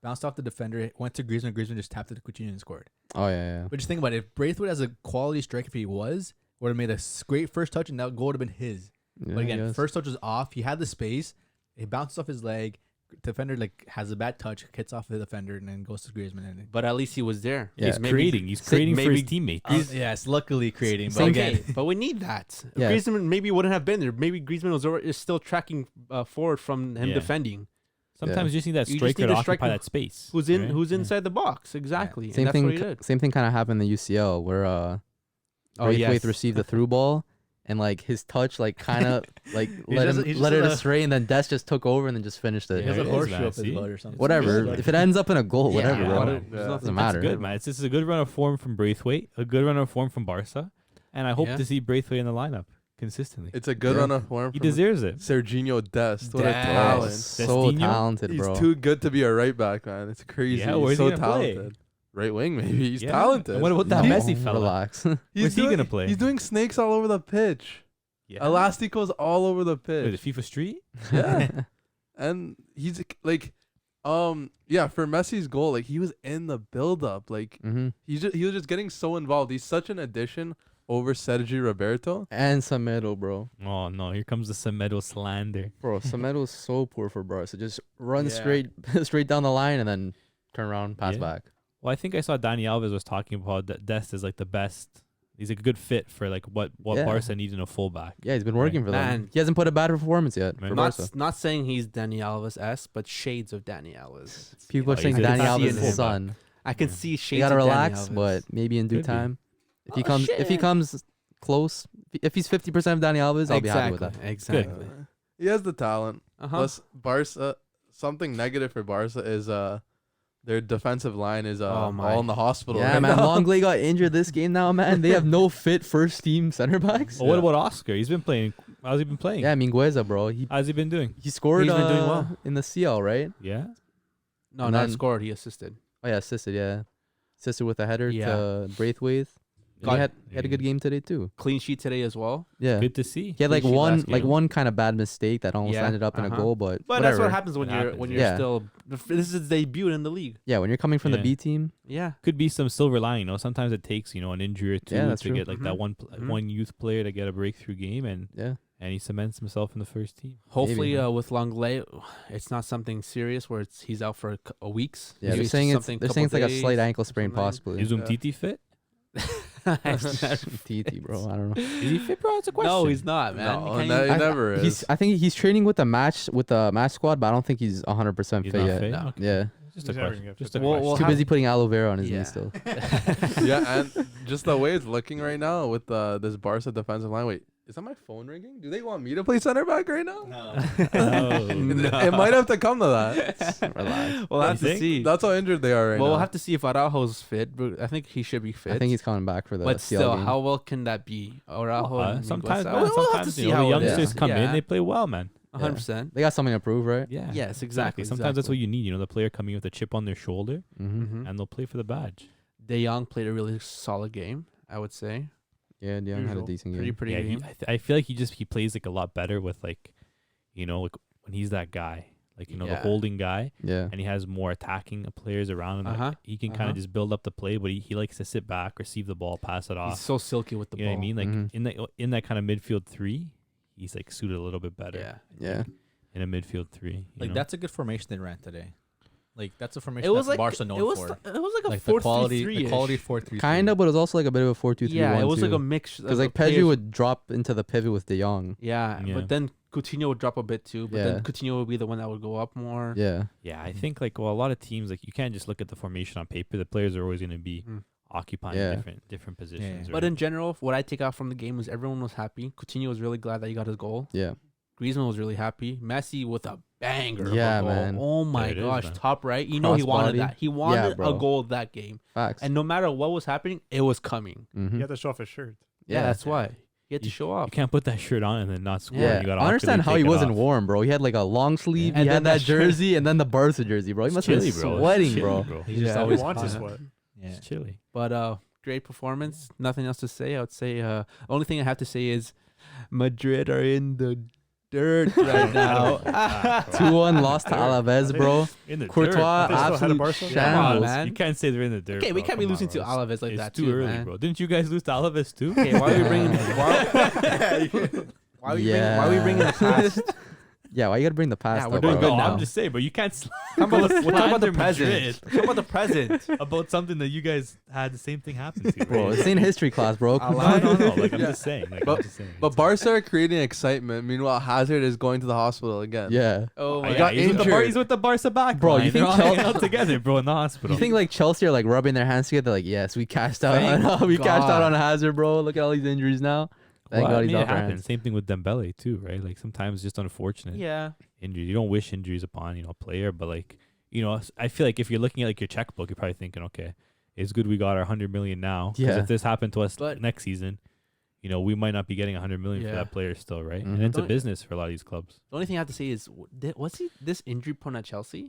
S5: bounced off the defender, went to Griezmann. Griezmann just tapped it to Coutinho and scored.
S1: Oh, yeah,
S5: But just think about it. If Braithwaite has a quality strike, if he would have made a great first touch, and that goal would have been his.
S1: yeah.
S5: But again,
S1: yes.
S5: first touch was off. He had the space. It bounces off his leg. Defender has a bad touch, hits off the defender, and then goes to Griezmann. And
S6: But at least he was there.
S1: Yeah.
S4: He's creating. He's creating for his teammates.
S5: yes, luckily creating. But
S6: Same
S5: again,
S6: game. But we need that.
S1: Yeah.
S6: Griezmann maybe wouldn't have been there. Maybe Griezmann is still tracking forward from him
S4: Yeah.
S6: defending.
S4: Sometimes you just need that
S6: You just
S4: striker
S6: need
S4: to
S6: a
S4: occupy
S6: striker
S4: that space.
S6: Who's in?
S4: right?
S6: Who's
S4: Yeah.
S6: inside the box? Exactly.
S1: Same
S6: and that's what he
S1: thing.
S6: did.
S1: Same thing kind of happened in the UCL where
S6: Oh,
S1: Braithwaite
S6: yes.
S1: received the through ball and like his touch like kind of like
S5: He
S1: let
S5: just-
S1: him
S5: he just
S1: let it
S5: does a-
S1: astray and then Des just took over and then just finished it.
S5: he has
S4: Yeah,
S5: a
S4: it is
S5: horseshoe
S4: bad,
S5: up his
S4: see?
S5: butt or something.
S1: Whatever.
S4: good.
S1: If it ends up in a goal,
S5: Yeah,
S1: whatever,
S4: yeah,
S1: bro.
S4: I know.
S6: There's
S1: Doesn't
S6: nothing-
S1: matter.
S4: It's good, man. This is a good run of form from Braithwaite, a good run of form from Barca, and I hope
S6: Yeah.
S4: to see Braithwaite in the lineup consistently.
S2: it's a good
S1: Yeah.
S2: run of form.
S4: He
S2: from
S4: deserves it.
S2: Serginho Dest. What a
S5: Dest.
S2: talent.
S1: So
S4: Destino?
S1: talented,
S2: He's
S1: bro.
S2: too good to be a right back, man. It's crazy.
S4: Yeah,
S2: He's
S4: where's
S2: so
S4: he gonna play?
S2: talented. Right wing, maybe. He's
S4: Yeah.
S2: talented.
S4: And what about that
S1: No,
S4: Messi fella?
S1: Relax.
S2: He's
S4: Where's he
S2: doing-
S4: gonna play?
S2: He's doing snakes all over the pitch.
S4: Yeah.
S2: Elasticos all over the
S4: What
S2: pitch.
S4: is it, FIFA Street?
S2: Yeah. And he's like, yeah, for Messi's goal, like he was in the build up. Like
S1: hmm
S2: he was just getting so involved. He's such an addition over Sergi Roberto.
S1: And Semedo, bro.
S4: Oh no, here comes the Semedo slander.
S1: Bro, Semedo's so poor for Barca. Just run
S6: Yeah.
S1: straight down the line and then turn around, pass
S4: Yeah.
S1: back.
S4: Well, I think I saw Dani Alves was talking about that Dest is like the best. He's a good fit for like what
S1: Yeah.
S4: Barca needs in a fullback.
S1: Yeah, he's been working for them.
S6: Man.
S1: He hasn't put a bad performance yet
S4: Right.
S1: for Barca.
S6: Not saying he's Dani Alves but shades of Dani Alves.
S1: People are
S4: Oh,
S1: saying
S4: he's a
S1: Dani
S6: good
S1: Alves is
S6: fullback.
S1: his son.
S6: I can
S4: Yeah.
S6: see
S1: You
S6: shades.
S1: gotta
S6: of Dani
S1: relax,
S6: Alves.
S1: but maybe in due
S4: Could be.
S1: time. If he
S6: Oh,
S1: comes, if he
S6: shit.
S1: comes close, if he's 50% of Dani Alves, I'll be happy with that.
S6: Exactly.
S2: He has the talent.
S6: Uh-huh.
S2: Plus, Barca. Something negative for Barca is their defensive line is
S6: Oh my.
S2: all in the hospital.
S1: Yeah,
S2: right
S1: man.
S2: now.
S1: Longley got injured this game now, man. They have no fit first team center backs.
S4: Well, what about Oscar? He's been playing. How's he been playing?
S1: Yeah, Mingueza, bro.
S4: How's he been doing?
S1: He scored
S6: He's been doing well.
S1: in the CL, right?
S4: Yeah.
S6: No,
S1: And
S6: not
S1: then-
S6: scored. He assisted.
S1: Oh yeah, assisted. Yeah, assisted with a header
S6: Yeah.
S1: to Braithwaite. And he had a good game today too.
S6: Clean sheet today as well.
S1: Yeah,
S4: Good to see.
S1: he had like
S6: Clean sheet last
S1: one
S6: game.
S1: one kind of bad mistake that almost
S6: Yeah,
S1: ended up in a goal, but
S6: But that's what
S1: whatever.
S6: happens when
S4: It
S6: you're
S4: happens,
S6: when you're
S1: yeah.
S6: still. This is his debut in the league.
S1: Yeah, when you're coming from the
S4: Yeah.
S1: B team,
S6: Yeah.
S4: Could be some silver lining. Sometimes it takes an injury or two
S1: Yeah, that's
S4: to
S1: true.
S4: get like that
S6: Mhm.
S4: one youth player to get a breakthrough game, and
S1: yeah,
S4: he cements himself in the first team.
S6: Hopefully,
S1: man.
S6: with Langlais, it's not something serious where he's out for a weeks.
S1: yeah.
S6: Maybe
S1: They're
S6: it's
S1: saying
S6: just
S1: it's
S6: something
S1: they're saying it's like a
S6: couple
S1: slight
S6: days,
S1: ankle sprain,
S6: something like-
S1: possibly.
S4: Is Umtiti fit?
S1: TT, bro. I don't know.
S4: Is he fit, bro? That's a question.
S6: No, he's not, man.
S2: No,
S6: Can
S2: no,
S6: you-
S2: he never is.
S1: I think he's training with the match squad, but I don't think he's 100%
S4: He's
S1: fit
S4: not
S1: yet.
S4: fit?
S6: No.
S4: Okay.
S1: Yeah,
S4: Just
S3: He's
S4: a
S3: never
S4: question.
S3: gonna get
S4: Just
S3: fit.
S4: a
S6: We'll-
S4: question.
S6: we'll
S1: too
S6: have-
S1: busy putting aloe vera on his
S6: Yeah.
S1: knee still.
S2: Yeah, and just the way it's looking right now with this Barca defensive line. Wait, is that my phone ringing? Do they want me to play center back right now?
S4: No.
S2: It might have to come to that.
S1: Relax.
S6: We'll have to
S4: think?
S6: see.
S2: That's how injured they are right
S6: Well,
S2: now.
S6: we'll have to see if Araujo's fit. But I think he should be fit.
S1: I think he's coming back for the
S6: But
S1: CL
S6: still,
S1: game.
S6: how well can that be? Araujo. and
S4: Sometimes,
S6: Miguel
S4: man,
S6: We'll have to
S4: sometimes
S6: see
S4: the
S6: how it is.
S4: youngsters come in,
S6: Yeah.
S4: they play well, man.
S6: 100%.
S1: They got something to prove, right?
S4: Yeah.
S6: Yes, exactly.
S4: Sometimes that's what you need. The player coming with a chip on their shoulder,
S1: Mm-hmm.
S4: and they'll play for the badge.
S6: De Jong played a really solid game, I would say.
S1: Yeah, Young had a
S3: Usual.
S1: decent
S6: Pretty,
S1: game.
S6: pretty
S4: Yeah,
S6: game.
S4: I feel like he plays like a lot better with like when he's that guy, the
S6: Yeah.
S4: holding guy,
S1: Yeah,
S4: and he has more attacking players around him.
S6: Uh-huh.
S4: He can kind
S6: Uh-huh.
S4: of just build up the play, but he likes to sit back, receive the ball, pass it
S6: He's
S4: off.
S6: so silky with the
S4: You know
S6: ball.
S4: what I mean? Like
S1: Mhm.
S4: in that kind of midfield three, he's like suited a little bit better.
S6: Yeah.
S1: yeah.
S4: In a midfield three, you
S5: Like
S4: know?
S5: that's a good formation they ran today. Like that's a formation
S6: It was
S5: that
S6: like
S5: Barca known
S6: it was
S5: for.
S6: it was like a
S5: Like
S6: 4-3-3.
S5: the quality 4-3-3.
S1: Kind of, but it was also like a bit of a 4-2-3-1
S6: Yeah, it was like
S1: too.
S6: a mix.
S1: Because like Pedri would drop into the pivot with De Jong.
S6: Yeah,
S4: Yeah.
S6: but then Coutinho would drop a bit too. But
S1: Yeah.
S6: then Coutinho would be the one that would go up more.
S1: Yeah,
S4: Yeah, I think a lot of teams you can't just look at the formation on paper. The players are always going to be
S6: Mm.
S4: occupying
S1: Yeah.
S4: different positions.
S5: yeah.
S6: But
S4: right?
S6: in general, what I take out from the game was everyone was happy. Coutinho was really glad that he got his goal.
S1: yeah.
S6: Griezmann was really happy. Messi with a banger.
S1: Yeah,
S6: of a goal.
S1: man.
S6: Oh my
S4: There it is,
S6: gosh,
S4: man.
S6: top right. You know he wanted
S1: Crossbody.
S6: that. He wanted
S1: bro.
S6: a goal that game,
S1: Facts.
S6: and no matter what was happening, it was coming.
S1: Mhm.
S3: He had to show off his shirt.
S6: Yeah, that's why he had to
S4: You-
S6: show
S4: You
S6: off.
S4: can't put that shirt on and then not score.
S1: Yeah,
S4: You gotta
S1: I understand how
S4: awkwardly
S1: he
S4: take it
S1: wasn't
S4: off.
S1: warm, bro. He had like a long sleeve.
S6: And
S1: he
S6: then
S1: had that
S6: that shirt.
S1: jersey and then the Barca jersey, bro. He
S4: It's
S1: must have
S4: chilly,
S1: been
S4: bro.
S1: sweating,
S4: It's chilly,
S1: bro.
S5: He's just
S6: Yeah.
S5: always
S3: He wants to
S5: hot.
S3: sweat.
S5: Yeah.
S4: It's chilly.
S6: But great performance. Nothing else to say. I would say only thing I have to say is Madrid are in the dirt right now.
S1: 2-1 lost to Alaves, bro.
S4: In the
S1: Courtois,
S4: dirt.
S3: Are they still ahead of
S1: absolute
S3: Barca?
S6: Come on,
S1: shambles.
S6: man.
S4: You can't say they're in the dirt.
S6: Okay, we
S4: bro.
S6: can't be
S4: Come on,
S6: losing to
S4: bro.
S6: Alaves like
S4: It's
S6: that
S4: too
S6: too,
S4: early,
S6: man.
S4: bro. Didn't you guys lose to Alaves too?
S6: Okay, why are we bringing? Why are we bringing the past?
S1: Yeah, why you gotta bring the past
S6: Yeah,
S1: up,
S6: we're doing
S1: bro?
S6: good
S4: No,
S6: now.
S4: I'm just saying, but you can't
S6: We're talking about the
S4: slander
S6: present.
S4: Madrid
S6: We're talking about the present.
S4: about something that you guys had the same thing happen to.
S1: Bro,
S4: right?
S1: this ain't history class, bro.
S6: I'll
S1: Come
S6: allow
S1: on.
S6: it.
S4: No. I'm
S2: Yeah.
S4: just saying.
S2: But-
S4: I'm just saying.
S2: But Barca are creating excitement. Meanwhile, Hazard is going to the hospital again.
S1: Yeah.
S6: Oh
S4: Oh,
S6: my
S2: got
S6: god.
S4: he's with the
S2: injured.
S4: he's with the Barca back.
S1: Bro, you
S4: line.
S1: think
S4: They're all
S1: Chel-
S4: hanging out together, bro, in the hospital?
S1: You think like Chelsea are like rubbing their hands together, like, yes, we cashed out.
S6: Thank
S1: we cashed out
S6: God.
S1: on Hazard, bro. Look at all these injuries now. Thank
S4: Well,
S1: God
S4: I
S1: he's
S4: mean, it
S1: off our
S4: happens.
S1: hands.
S4: Same thing with Dembele too, right? Like sometimes just unfortunate
S6: Yeah.
S4: injuries. You don't wish injuries upon a player, but I feel like if you're looking at your checkbook, you're probably thinking, okay, it's good we got our 100 million now. 'Cause
S1: Yeah.
S4: if this happened to us
S6: But-
S4: next season, we might not be getting 100 million for
S6: Yeah.
S4: that player still, right?
S1: Mhm.
S4: And it's a
S6: Don't-
S4: business for a lot of these clubs.
S6: The only thing I have to say is, was he this injury prone at Chelsea?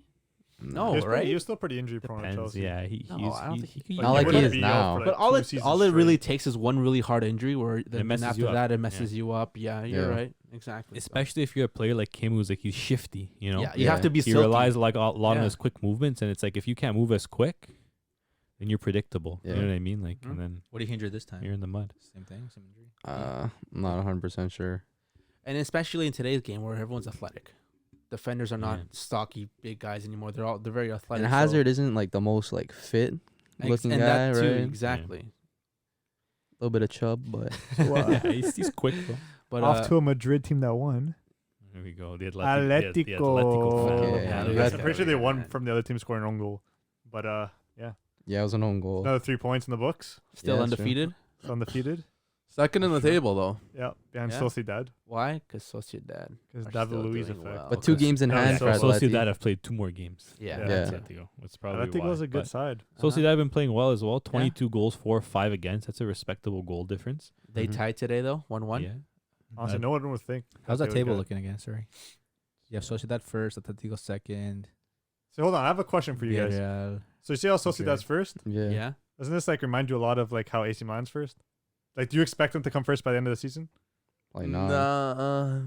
S6: No,
S3: He was,
S6: right?
S3: he was still pretty injury prone at
S4: Depends.
S3: Chelsea.
S4: Yeah, he,
S6: No,
S4: he's,
S6: I don't
S4: he,
S6: think
S4: he,
S6: he-
S4: he-
S1: Not like he
S3: wouldn't
S1: is
S3: be out
S1: now.
S3: for, like,
S6: But all
S3: 2
S6: it
S3: seasons
S6: really
S3: straight.
S6: takes is one really hard injury where then
S4: messes
S6: after
S4: you up.
S6: that it messes you up. Yeah, you're
S1: Yeah.
S6: right. Exactly.
S4: especially if you're a player like Kim who's he's shifty,
S6: yeah, you
S1: Yeah.
S6: have to be
S4: he
S6: silky.
S4: relies a lot on
S6: Yeah.
S4: his quick movements, and it's like if you can't move as quick, then you're predictable.
S1: Yeah.
S4: You know what I mean? Like,
S6: Mhm.
S4: and then
S5: What did he injure this time?
S4: you're in the mud.
S5: Same thing, same injury.
S1: I'm not 100% sure.
S6: And especially in today's game where everyone's athletic. Defenders are not
S4: Yeah.
S6: stocky big guys anymore. They're very athletic.
S1: And
S6: so-
S1: Hazard isn't like the most like fit looking
S6: and
S1: guy,
S6: that too,
S1: right?
S6: exactly.
S1: A little bit of chub, but
S4: Yeah, he's quick though.
S6: But
S3: Off to a Madrid team that won.
S4: There we go. The
S3: Atletico.
S4: The Atletico fan.
S1: Okay,
S4: Yeah,
S1: yeah,
S4: look
S1: that's-
S4: at
S3: I'm pretty sure
S4: that.
S3: they won from the other team scoring an own goal. But yeah,
S1: yeah, it was an own goal.
S3: another 3 points in the books.
S6: still
S1: Yeah, that's true.
S6: undefeated.
S3: It's undefeated.
S2: Second in the
S3: Sure.
S2: table though.
S3: Yeah, behind
S6: Yeah.
S3: Sociedad.
S6: Why? Because Sociedad.
S3: Because
S6: are
S3: David
S6: still
S3: Luiz
S6: doing
S3: effect.
S6: well.
S1: But 2 games in
S3: Yeah,
S1: hand
S3: so-
S1: for Atleti.
S4: Sociedad have played 2 more games.
S6: Yeah.
S3: Yeah.
S1: Yeah.
S4: Atletico. That's probably
S3: Atletico
S4: why.
S3: was a good
S4: But
S3: side.
S4: Sociedad have been playing well as well. 22 goals for, 5 against. That's a respectable goal difference.
S6: They
S1: Mhm.
S6: tied today though, 1-1.
S4: Yeah.
S3: Honestly, no one would think.
S5: How's
S3: they
S5: that
S3: would
S5: table
S3: get-
S5: looking again? Sorry. You have Sociedad first, Atletico second.
S3: So hold on, I have a question for you guys.
S5: Villarreal.
S3: So you see how Sociedad's first?
S1: Yeah.
S6: Yeah.
S3: Doesn't this like remind you a lot of like how AC Milan's first? Like, do you expect them to come first by the end of the season?
S1: Like, nah.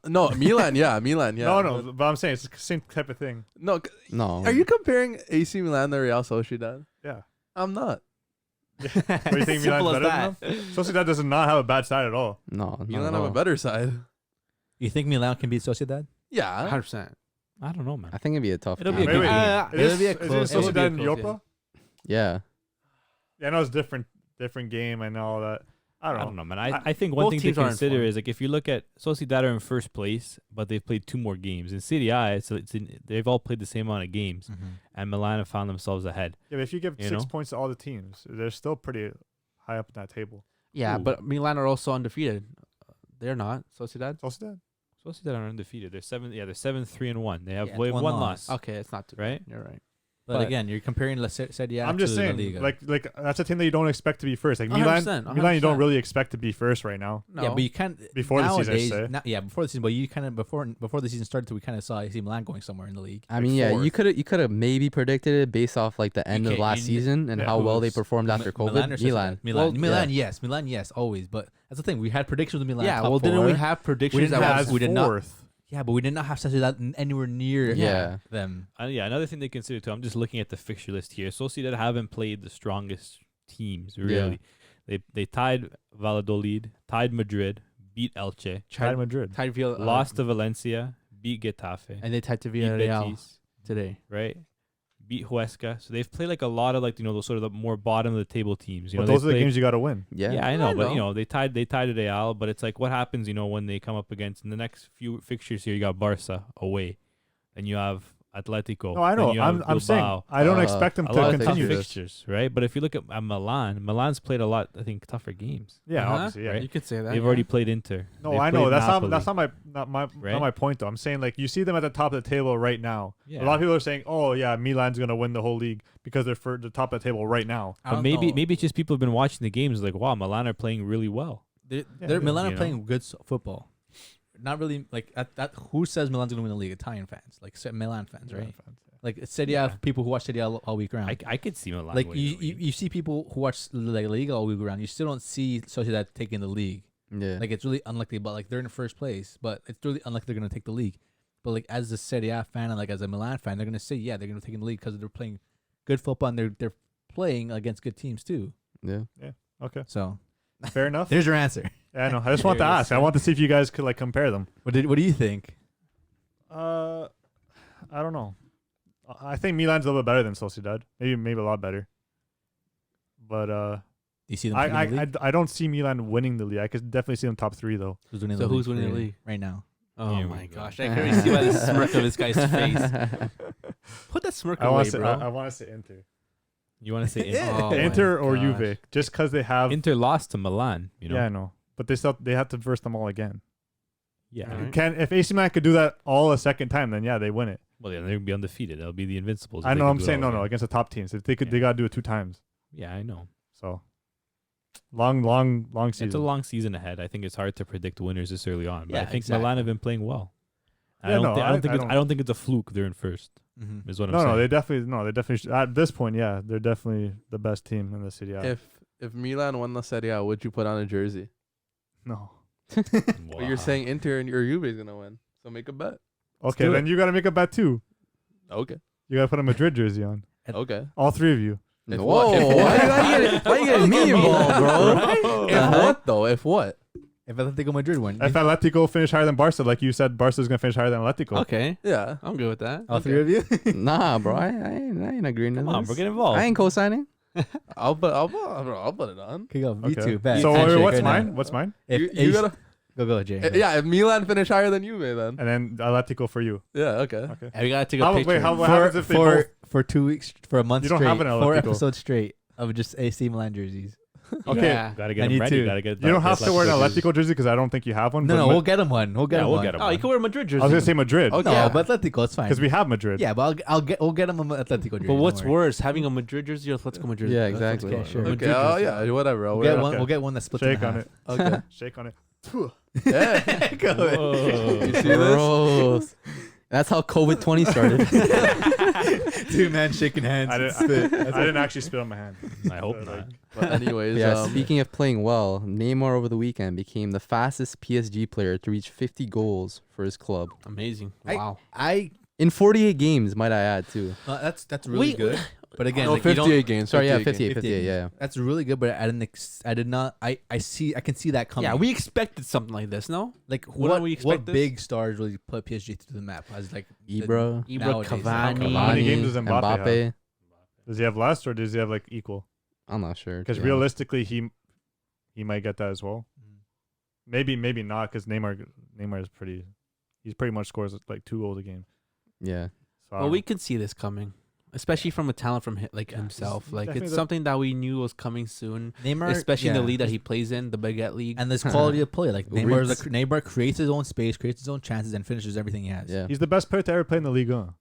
S2: No, Milan, yeah, Milan, yeah.
S3: No, but I'm saying it's the same type of thing.
S2: No,
S1: No.
S2: are you comparing AC Milan to Real Sociedad?
S3: Yeah.
S2: I'm not.
S3: What do you think
S6: Simple
S3: Milan's
S6: as
S3: better than them? Sociedad does not have a bad side at all.
S1: No. not
S2: Milan
S1: at
S2: have a
S1: all.
S2: better side.
S5: You think Milan can beat Sociedad?
S2: Yeah.
S6: 100%.
S4: I don't know, man.
S1: I think it'd be a tough
S4: It'll
S1: game.
S4: be a
S3: Wait,
S4: good
S3: wait.
S4: game.
S6: It'll be a
S3: Is
S6: close.
S3: it
S6: It'll be a
S3: Sociedad in
S6: close,
S3: Europa?
S1: Yeah.
S3: Yeah, I know it's different game and all that. I don't know.
S4: Man.
S3: I-
S4: I think one
S6: both
S4: thing to
S6: teams are in
S4: consider
S6: form.
S4: is like if you look at Sociedad are in first place, but they've played 2 more games. In Serie A, they've all played the same amount of games, and Milan have found themselves ahead.
S3: Yeah, but if you give
S4: You
S3: 6
S4: know?
S3: points to all the teams, they're still pretty high up in that table.
S6: Yeah,
S4: Ooh.
S6: but Milan are also undefeated. They're not. Sociedad?
S3: Sociedad?
S4: Sociedad are undefeated. They're 7-3-1. They have
S5: Yeah,
S4: one
S5: one
S4: loss.
S6: Okay, it's not too
S4: Right?
S6: bad. You're right.
S5: But,
S4: But-
S5: again, you're comparing Serie A
S3: I'm
S5: to
S3: just
S5: La
S3: saying,
S5: Liga.
S3: like that's a team that you don't expect to be first. Like
S6: 100%,
S3: Milan, you don't
S6: 100%.
S3: really expect to be first right now.
S6: No.
S5: Yeah, but you can't
S3: Before the season, I
S5: nowadays,
S3: say.
S5: yeah, before the season. But you kind of before the season started, we kind of saw AC Milan going somewhere in the league.
S1: I mean, yeah, you could have maybe predicted it based off like the end of
S5: can't-
S1: last
S5: you-
S1: season and
S3: yeah,
S1: how well they
S6: who's-
S1: performed after COVID.
S5: Milan or
S1: Milan.
S5: Sociedad?
S6: Well,
S5: Milan, yes, always. But that's the thing. We had predictions with Milan.
S6: Yeah,
S5: top
S6: well, didn't we
S5: four.
S6: have predictions
S5: didn't
S6: that
S5: have-
S6: was
S3: As
S5: we did not-
S3: fourth.
S5: Yeah, but we did not have Sociedad anywhere near
S1: Yeah.
S5: them.
S4: Yeah, another thing they consider too. I'm just looking at the fixture list here. Sociedad haven't played the strongest teams really. They tied Valladolid, tied Madrid, beat Elche,
S3: Real Madrid.
S6: tied Villa,
S4: lost to Valencia, beat Getafe,
S6: and they tied to
S4: beat
S6: Villarreal
S4: Betis,
S6: today.
S4: right? Beat Huesca. So they've played like a lot of like those sort of the more bottom of the table teams.
S3: But
S4: They
S3: those are the
S4: played-
S3: games you got to win.
S1: Yeah.
S4: Yeah, I know,
S6: I
S4: but
S6: know.
S4: they tied Real, but it's like what happens, when they come up against in the next few fixtures here. You got Barca away, and you have Atletico.
S3: No, I know.
S4: then you have
S3: I'm saying
S4: Bilbao.
S3: I don't
S1: Uh,
S3: expect them
S4: a
S3: to
S4: lot of tough
S3: continue this.
S4: fixtures, right? But if you look at Milan, Milan's played a lot, I think, tougher games.
S3: Yeah,
S6: Uh-huh.
S3: obviously, yeah.
S4: Right.
S6: You could say that.
S4: They've already played Inter.
S3: No,
S4: They've
S3: I know.
S4: played
S3: That's
S4: Napoli.
S3: not my
S4: Right?
S3: not my point though. I'm saying like you see them at the top of the table right now.
S4: Yeah.
S3: A lot of people are saying, "Oh yeah, Milan's gonna win the whole league because they're for the top of the table right now."
S5: I
S4: But
S5: don't
S4: maybe
S5: know.
S4: it's just people have been watching the games like, wow, Milan are playing really well.
S5: They're
S3: Yeah,
S5: Milan
S4: you
S5: are
S4: know?
S5: playing good football. Not really like that. Who says Milan's gonna win the league? Italian fans, like Milan fans, right? Like Serie A
S4: Yeah.
S5: people who watch Serie A all week round.
S4: I could see Milan
S5: like
S4: winning
S5: you,
S4: the
S5: you,
S4: league.
S5: you see people who watch La Liga all week round. You still don't see Sociedad taking the league.
S1: Yeah.
S5: Like it's really unlikely. But like they're in first place, but it's really unlikely they're gonna take the league. But like as a Serie A fan and like as a Milan fan, they're gonna say they're gonna take the league because they're playing good football and they're playing against good teams too.
S1: Yeah.
S3: Okay,
S5: So
S3: fair enough.
S5: there's your answer.
S3: Yeah, I know. I just want to
S6: There you go,
S3: ask. I
S6: sir.
S3: want to see if you guys could like compare them.
S5: What do you think?
S3: I don't know. I think Milan's a little bit better than Sociedad. Maybe a lot better. But
S5: Do you see them taking the league?
S3: I don't see Milan winning the league. I could definitely see them top 3 though.
S5: Who's winning
S6: So
S5: the
S6: who's
S5: league
S6: winning the
S5: for-
S6: league?
S5: right now?
S6: Oh
S4: Here
S6: my
S4: we go.
S6: gosh! I can already see by the smirk of this guy's face. Put that smirk
S3: I
S6: away,
S3: want to
S6: bro.
S3: I want to say Inter.
S4: You want to say Inter?
S6: Oh my
S3: Inter or
S6: gosh.
S3: Juve, just because they have.
S4: Inter lost to Milan.
S3: Yeah, I know. But they have to verse them all again.
S4: Yeah.
S6: Alright.
S3: If AC Milan could do that all a second time, then yeah, they win it.
S4: Well, yeah, they're gonna be undefeated. They'll be the Invincibles. if
S3: I
S4: they
S3: know.
S4: can
S3: I'm
S4: do it
S3: saying
S4: all
S3: no
S4: again.
S3: against the top teams. If they could,
S4: Yeah.
S3: they gotta do it 2 times.
S4: Yeah, I know.
S3: So long season.
S4: It's a long season ahead. I think it's hard to predict winners this early on. But
S5: Yeah,
S4: I think
S5: exactly.
S4: Milan have been playing well.
S3: Yeah, no, I
S4: I don't think it's a fluke. They're in first.
S5: Mm-hmm.
S4: Is what I'm
S3: No,
S4: saying.
S3: they definitely at this point, yeah, they're definitely the best team in the city. Yeah.
S2: If Milan won the Serie A, would you put on a jersey?
S3: No.
S2: But you're saying Inter and your Juve is gonna win, so make a bet.
S3: Okay,
S5: do
S3: then you gotta make a bet too.
S2: Okay.
S3: You gotta put a Madrid jersey on.
S2: Okay.
S3: All 3 of you.
S2: If
S1: Whoa!
S2: what? If what?
S1: Why you getting me involved, bro?
S2: If what though? If what?
S5: If Atletico Madrid win,
S3: If Atletico finish higher than Barca, like you said, Barca's gonna finish higher than Atletico.
S6: Okay,
S2: Yeah.
S6: I'm good with that.
S5: all 3 of you.
S1: Nah, bro. I ain't agreeing to
S4: Come
S1: this.
S4: on, bro, get involved.
S1: I ain't co-signing.
S2: I'll put it on.
S5: Okay, go. Me
S3: Okay.
S5: too. Bet.
S3: So
S5: Handshake
S3: what's
S5: right now.
S3: mine? What's mine?
S5: If
S2: You
S5: Ace-
S2: gotta.
S5: go, Jay.
S2: Yeah. If Milan finish higher than Juve, then.
S3: And then Atletico for you.
S2: Yeah. Okay.
S3: Okay.
S6: And we gotta take a
S3: How-
S6: picture.
S3: wait, what happens if they both?
S5: for 2 weeks, for a month
S3: You don't
S5: straight,
S3: have an
S5: 4
S3: Atletico.
S5: episodes straight of just AC Milan jerseys.
S3: Okay.
S6: Yeah.
S4: Gotta get
S5: I
S4: them
S5: need
S4: ready.
S5: to.
S4: Gotta get.
S3: You don't have to wear an
S4: Atletico
S3: Atletico jersey because I don't think you have one.
S5: No,
S3: but
S5: we'll get him one. We'll get
S4: Yeah,
S5: him
S4: we'll
S5: one.
S4: get him
S6: Oh, you can wear a Madrid jersey.
S3: I was gonna say Madrid
S2: Okay.
S5: No,
S2: Yeah.
S5: but Atletico, it's fine.
S3: because we have Madrid.
S5: Yeah, but we'll get him an Atletico jersey.
S6: But what's
S5: don't worry.
S6: worse, having a Madrid jersey or Atletico Madrid?
S1: Yeah,
S6: jersey?
S1: exactly.
S5: Okay, sure.
S2: Okay. Oh yeah. Whatever. I'll
S5: We'll
S2: wear
S5: get
S2: it.
S5: one.
S3: Okay.
S5: We'll get one that splits
S3: Shake
S5: in
S3: on
S5: half.
S3: it.
S2: Okay.
S3: Shake on it.
S2: Yeah.
S5: Go ahead.
S4: Whoa.
S2: You see this?
S1: Gross. That's how COVID 20 started.
S5: 2 men shaking hands.
S3: I didn't actually spit on my hand.
S4: I hope
S3: But,
S4: not.
S3: like,
S2: But anyways,
S1: Yeah, speaking of playing well, Neymar over the weekend became the fastest PSG player to reach 50 goals for his club
S6: Amazing.
S5: I-
S6: Wow.
S1: in 48 games, might I add too.
S5: That's really
S6: Wait,
S5: good. But again,
S2: no,
S5: like, you don't,
S2: 58 games.
S1: Sorry, yeah,
S2: 58
S1: 58,
S2: games.
S1: yeah.
S5: that's really good. But I did not. I can see that coming.
S6: Yeah, we expected something like this, no?
S5: like
S6: wouldn't we
S5: what
S6: expect this?
S5: big stars really put PSG through the map as like
S1: Ibra,
S6: Ibra,
S5: nowadays.
S6: Cavani.
S3: How many games does Mbappe have?
S1: Mbappe.
S3: Does he have less or does he have like equal?
S1: I'm not sure.
S3: Because
S1: yeah.
S3: realistically, he might get that as well.
S5: Mm.
S3: Maybe not. Because Neymar is pretty. He's pretty much scores like 2 goals a game.
S1: Yeah.
S3: So
S6: Well, we could see this coming, especially from a talent from himself.
S3: he's
S6: Like
S3: definitely
S6: it's
S3: the-
S6: something that we knew was coming soon,
S5: Neymar,
S6: especially in the
S5: yeah.
S6: league that he plays in, the Baguette League.
S5: And this quality of play, like
S1: Reeks.
S5: Neymar creates his own space, creates his own chances, and finishes everything he has.
S1: Yeah.
S3: he's the best player to ever play in the Liga.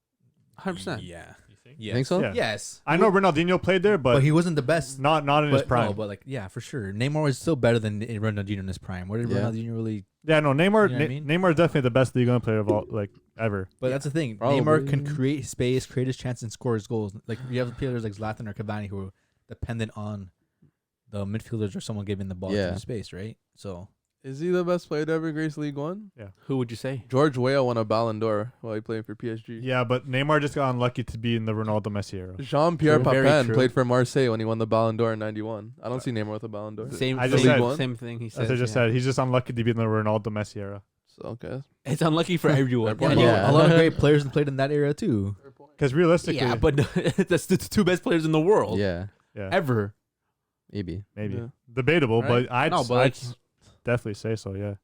S6: 100%.
S5: Yeah.
S4: You think?
S5: Yes.
S1: Think so?
S3: Yeah.
S5: Yes.
S3: I know Ronaldinho played there,
S5: But
S3: but
S5: he wasn't the best.
S3: not in his
S5: But
S3: prime.
S5: no, but like yeah, for sure. Neymar was still better than Ronaldinho in his prime. Where did
S1: Yeah.
S5: Ronaldinho really?
S3: Yeah, no, Neymar.
S5: You know what I mean?
S3: Neymar is definitely the best Liga player of all, like ever.
S5: But that's the thing.
S1: Probably.
S5: Neymar can create space, create his chance, and score his goals. Like you have players like Zlatan or Cavani who are dependent on the midfielders or someone giving the ball
S1: Yeah.
S5: to space, right? So
S2: Is he the best player to ever grace League One?
S6: Who would you say?
S2: George Weah won a Ballon d'Or while he played for PSG.
S3: Yeah, but Neymar just got unlucky to be in the Ronaldo Messi era.
S2: Jean-Pierre
S6: True. Very
S2: Papin
S6: true.
S2: played for Marseille when he won the Ballon d'Or in '91. I don't see Neymar with a Ballon d'Or.
S6: Same.
S3: I just
S6: same,
S3: said-
S6: same thing. He
S3: As
S6: said.
S3: I just said, he's just unlucky to be in the Ronaldo Messi era.
S2: So, okay.
S6: It's unlucky for everyone.
S2: Yeah,
S1: Yeah.
S5: a lot of great players played in that era too.
S3: Because realistically,
S6: Yeah, but that's the 2 best players in the world
S1: Yeah.
S3: yeah,
S6: ever.
S1: Maybe.
S3: maybe
S2: Yeah.
S3: debatable,
S6: Right?
S3: but I'd,
S6: No, but
S3: I'd
S6: like-
S3: definitely say so. Yeah.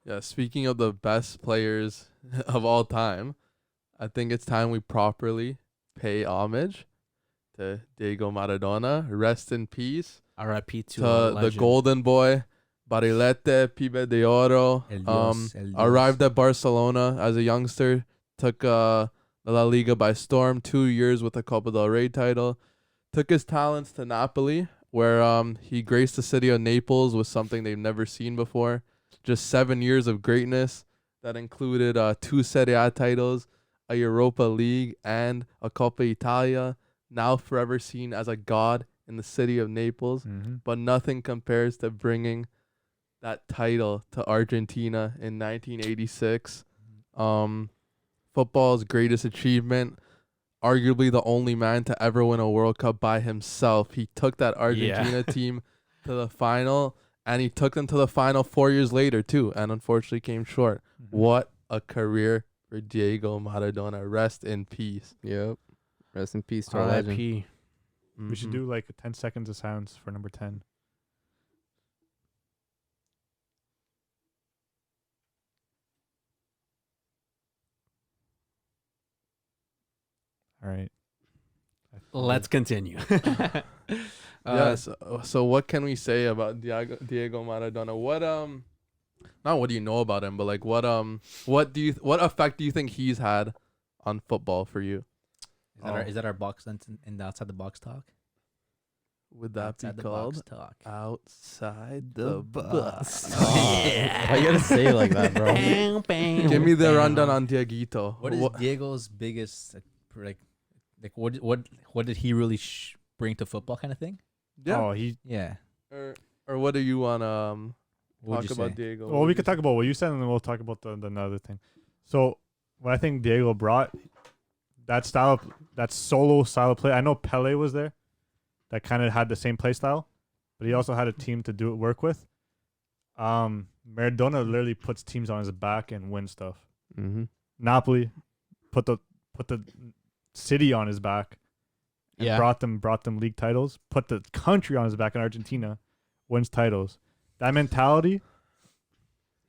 S2: Yeah, speaking of the best players of all time, I think it's time we properly pay homage to Diego Maradona. Rest in peace.
S6: R.I.P.
S2: To
S6: to a
S2: the
S6: legend.
S2: golden boy, Barilete, Pibe de Oro.
S5: El Dios, El Dios.
S2: Arrived at Barcelona as a youngster, took the La Liga by storm, 2 years with a Copa del Rey title, took his talents to Napoli, where he graced the city of Naples with something they've never seen before. Just 7 years of greatness that included 2 Serie A titles, a Europa League, and a Coppa Italia. Now forever seen as a god in the city of Naples,
S3: Mm-hmm.
S2: but nothing compares to bringing that title to Argentina in 1986. Football's greatest achievement, arguably the only man to ever win a World Cup by himself. He took that Argentina team to the final, and he took them to the final 4 years later too, and unfortunately came short. What a career for Diego Maradona. Rest in peace.
S1: Yep. Rest in peace to our legend.
S6: R.I.P.
S3: We should
S2: Mhm.
S3: do like 10 seconds of silence for number 10. All right.
S6: Let's continue.
S2: Yes. So what can we say about Diego Maradona? What not what do you know about him, but like what effect do you think he's had on football for you?
S5: Is that our box in the outside the box talk?
S2: Would that
S5: Outside
S2: be
S5: the box
S2: called
S5: talk.
S2: outside the box?
S1: Why you gotta say it like that, bro?
S2: Give me the rundown on Dieguito.
S5: What is Diego's biggest like what did he really bring to football kind of thing?
S2: Yeah.
S3: Oh, he.
S5: Yeah.
S2: Or what do you want
S5: What
S2: talk
S5: would you
S2: about
S5: say?
S2: Diego?
S3: Well, we could talk about what you said, and then we'll talk about the another thing. So, what I think Diego brought, that solo style of play. I know Pele was there, that kind of had the same play style, but he also had a team to work with. Maradona literally puts teams on his back and wins stuff.
S1: Mm-hmm.
S3: Napoli put the city on his back and
S6: Yeah.
S3: brought them league titles. Put the country on his back in Argentina, wins titles. That mentality,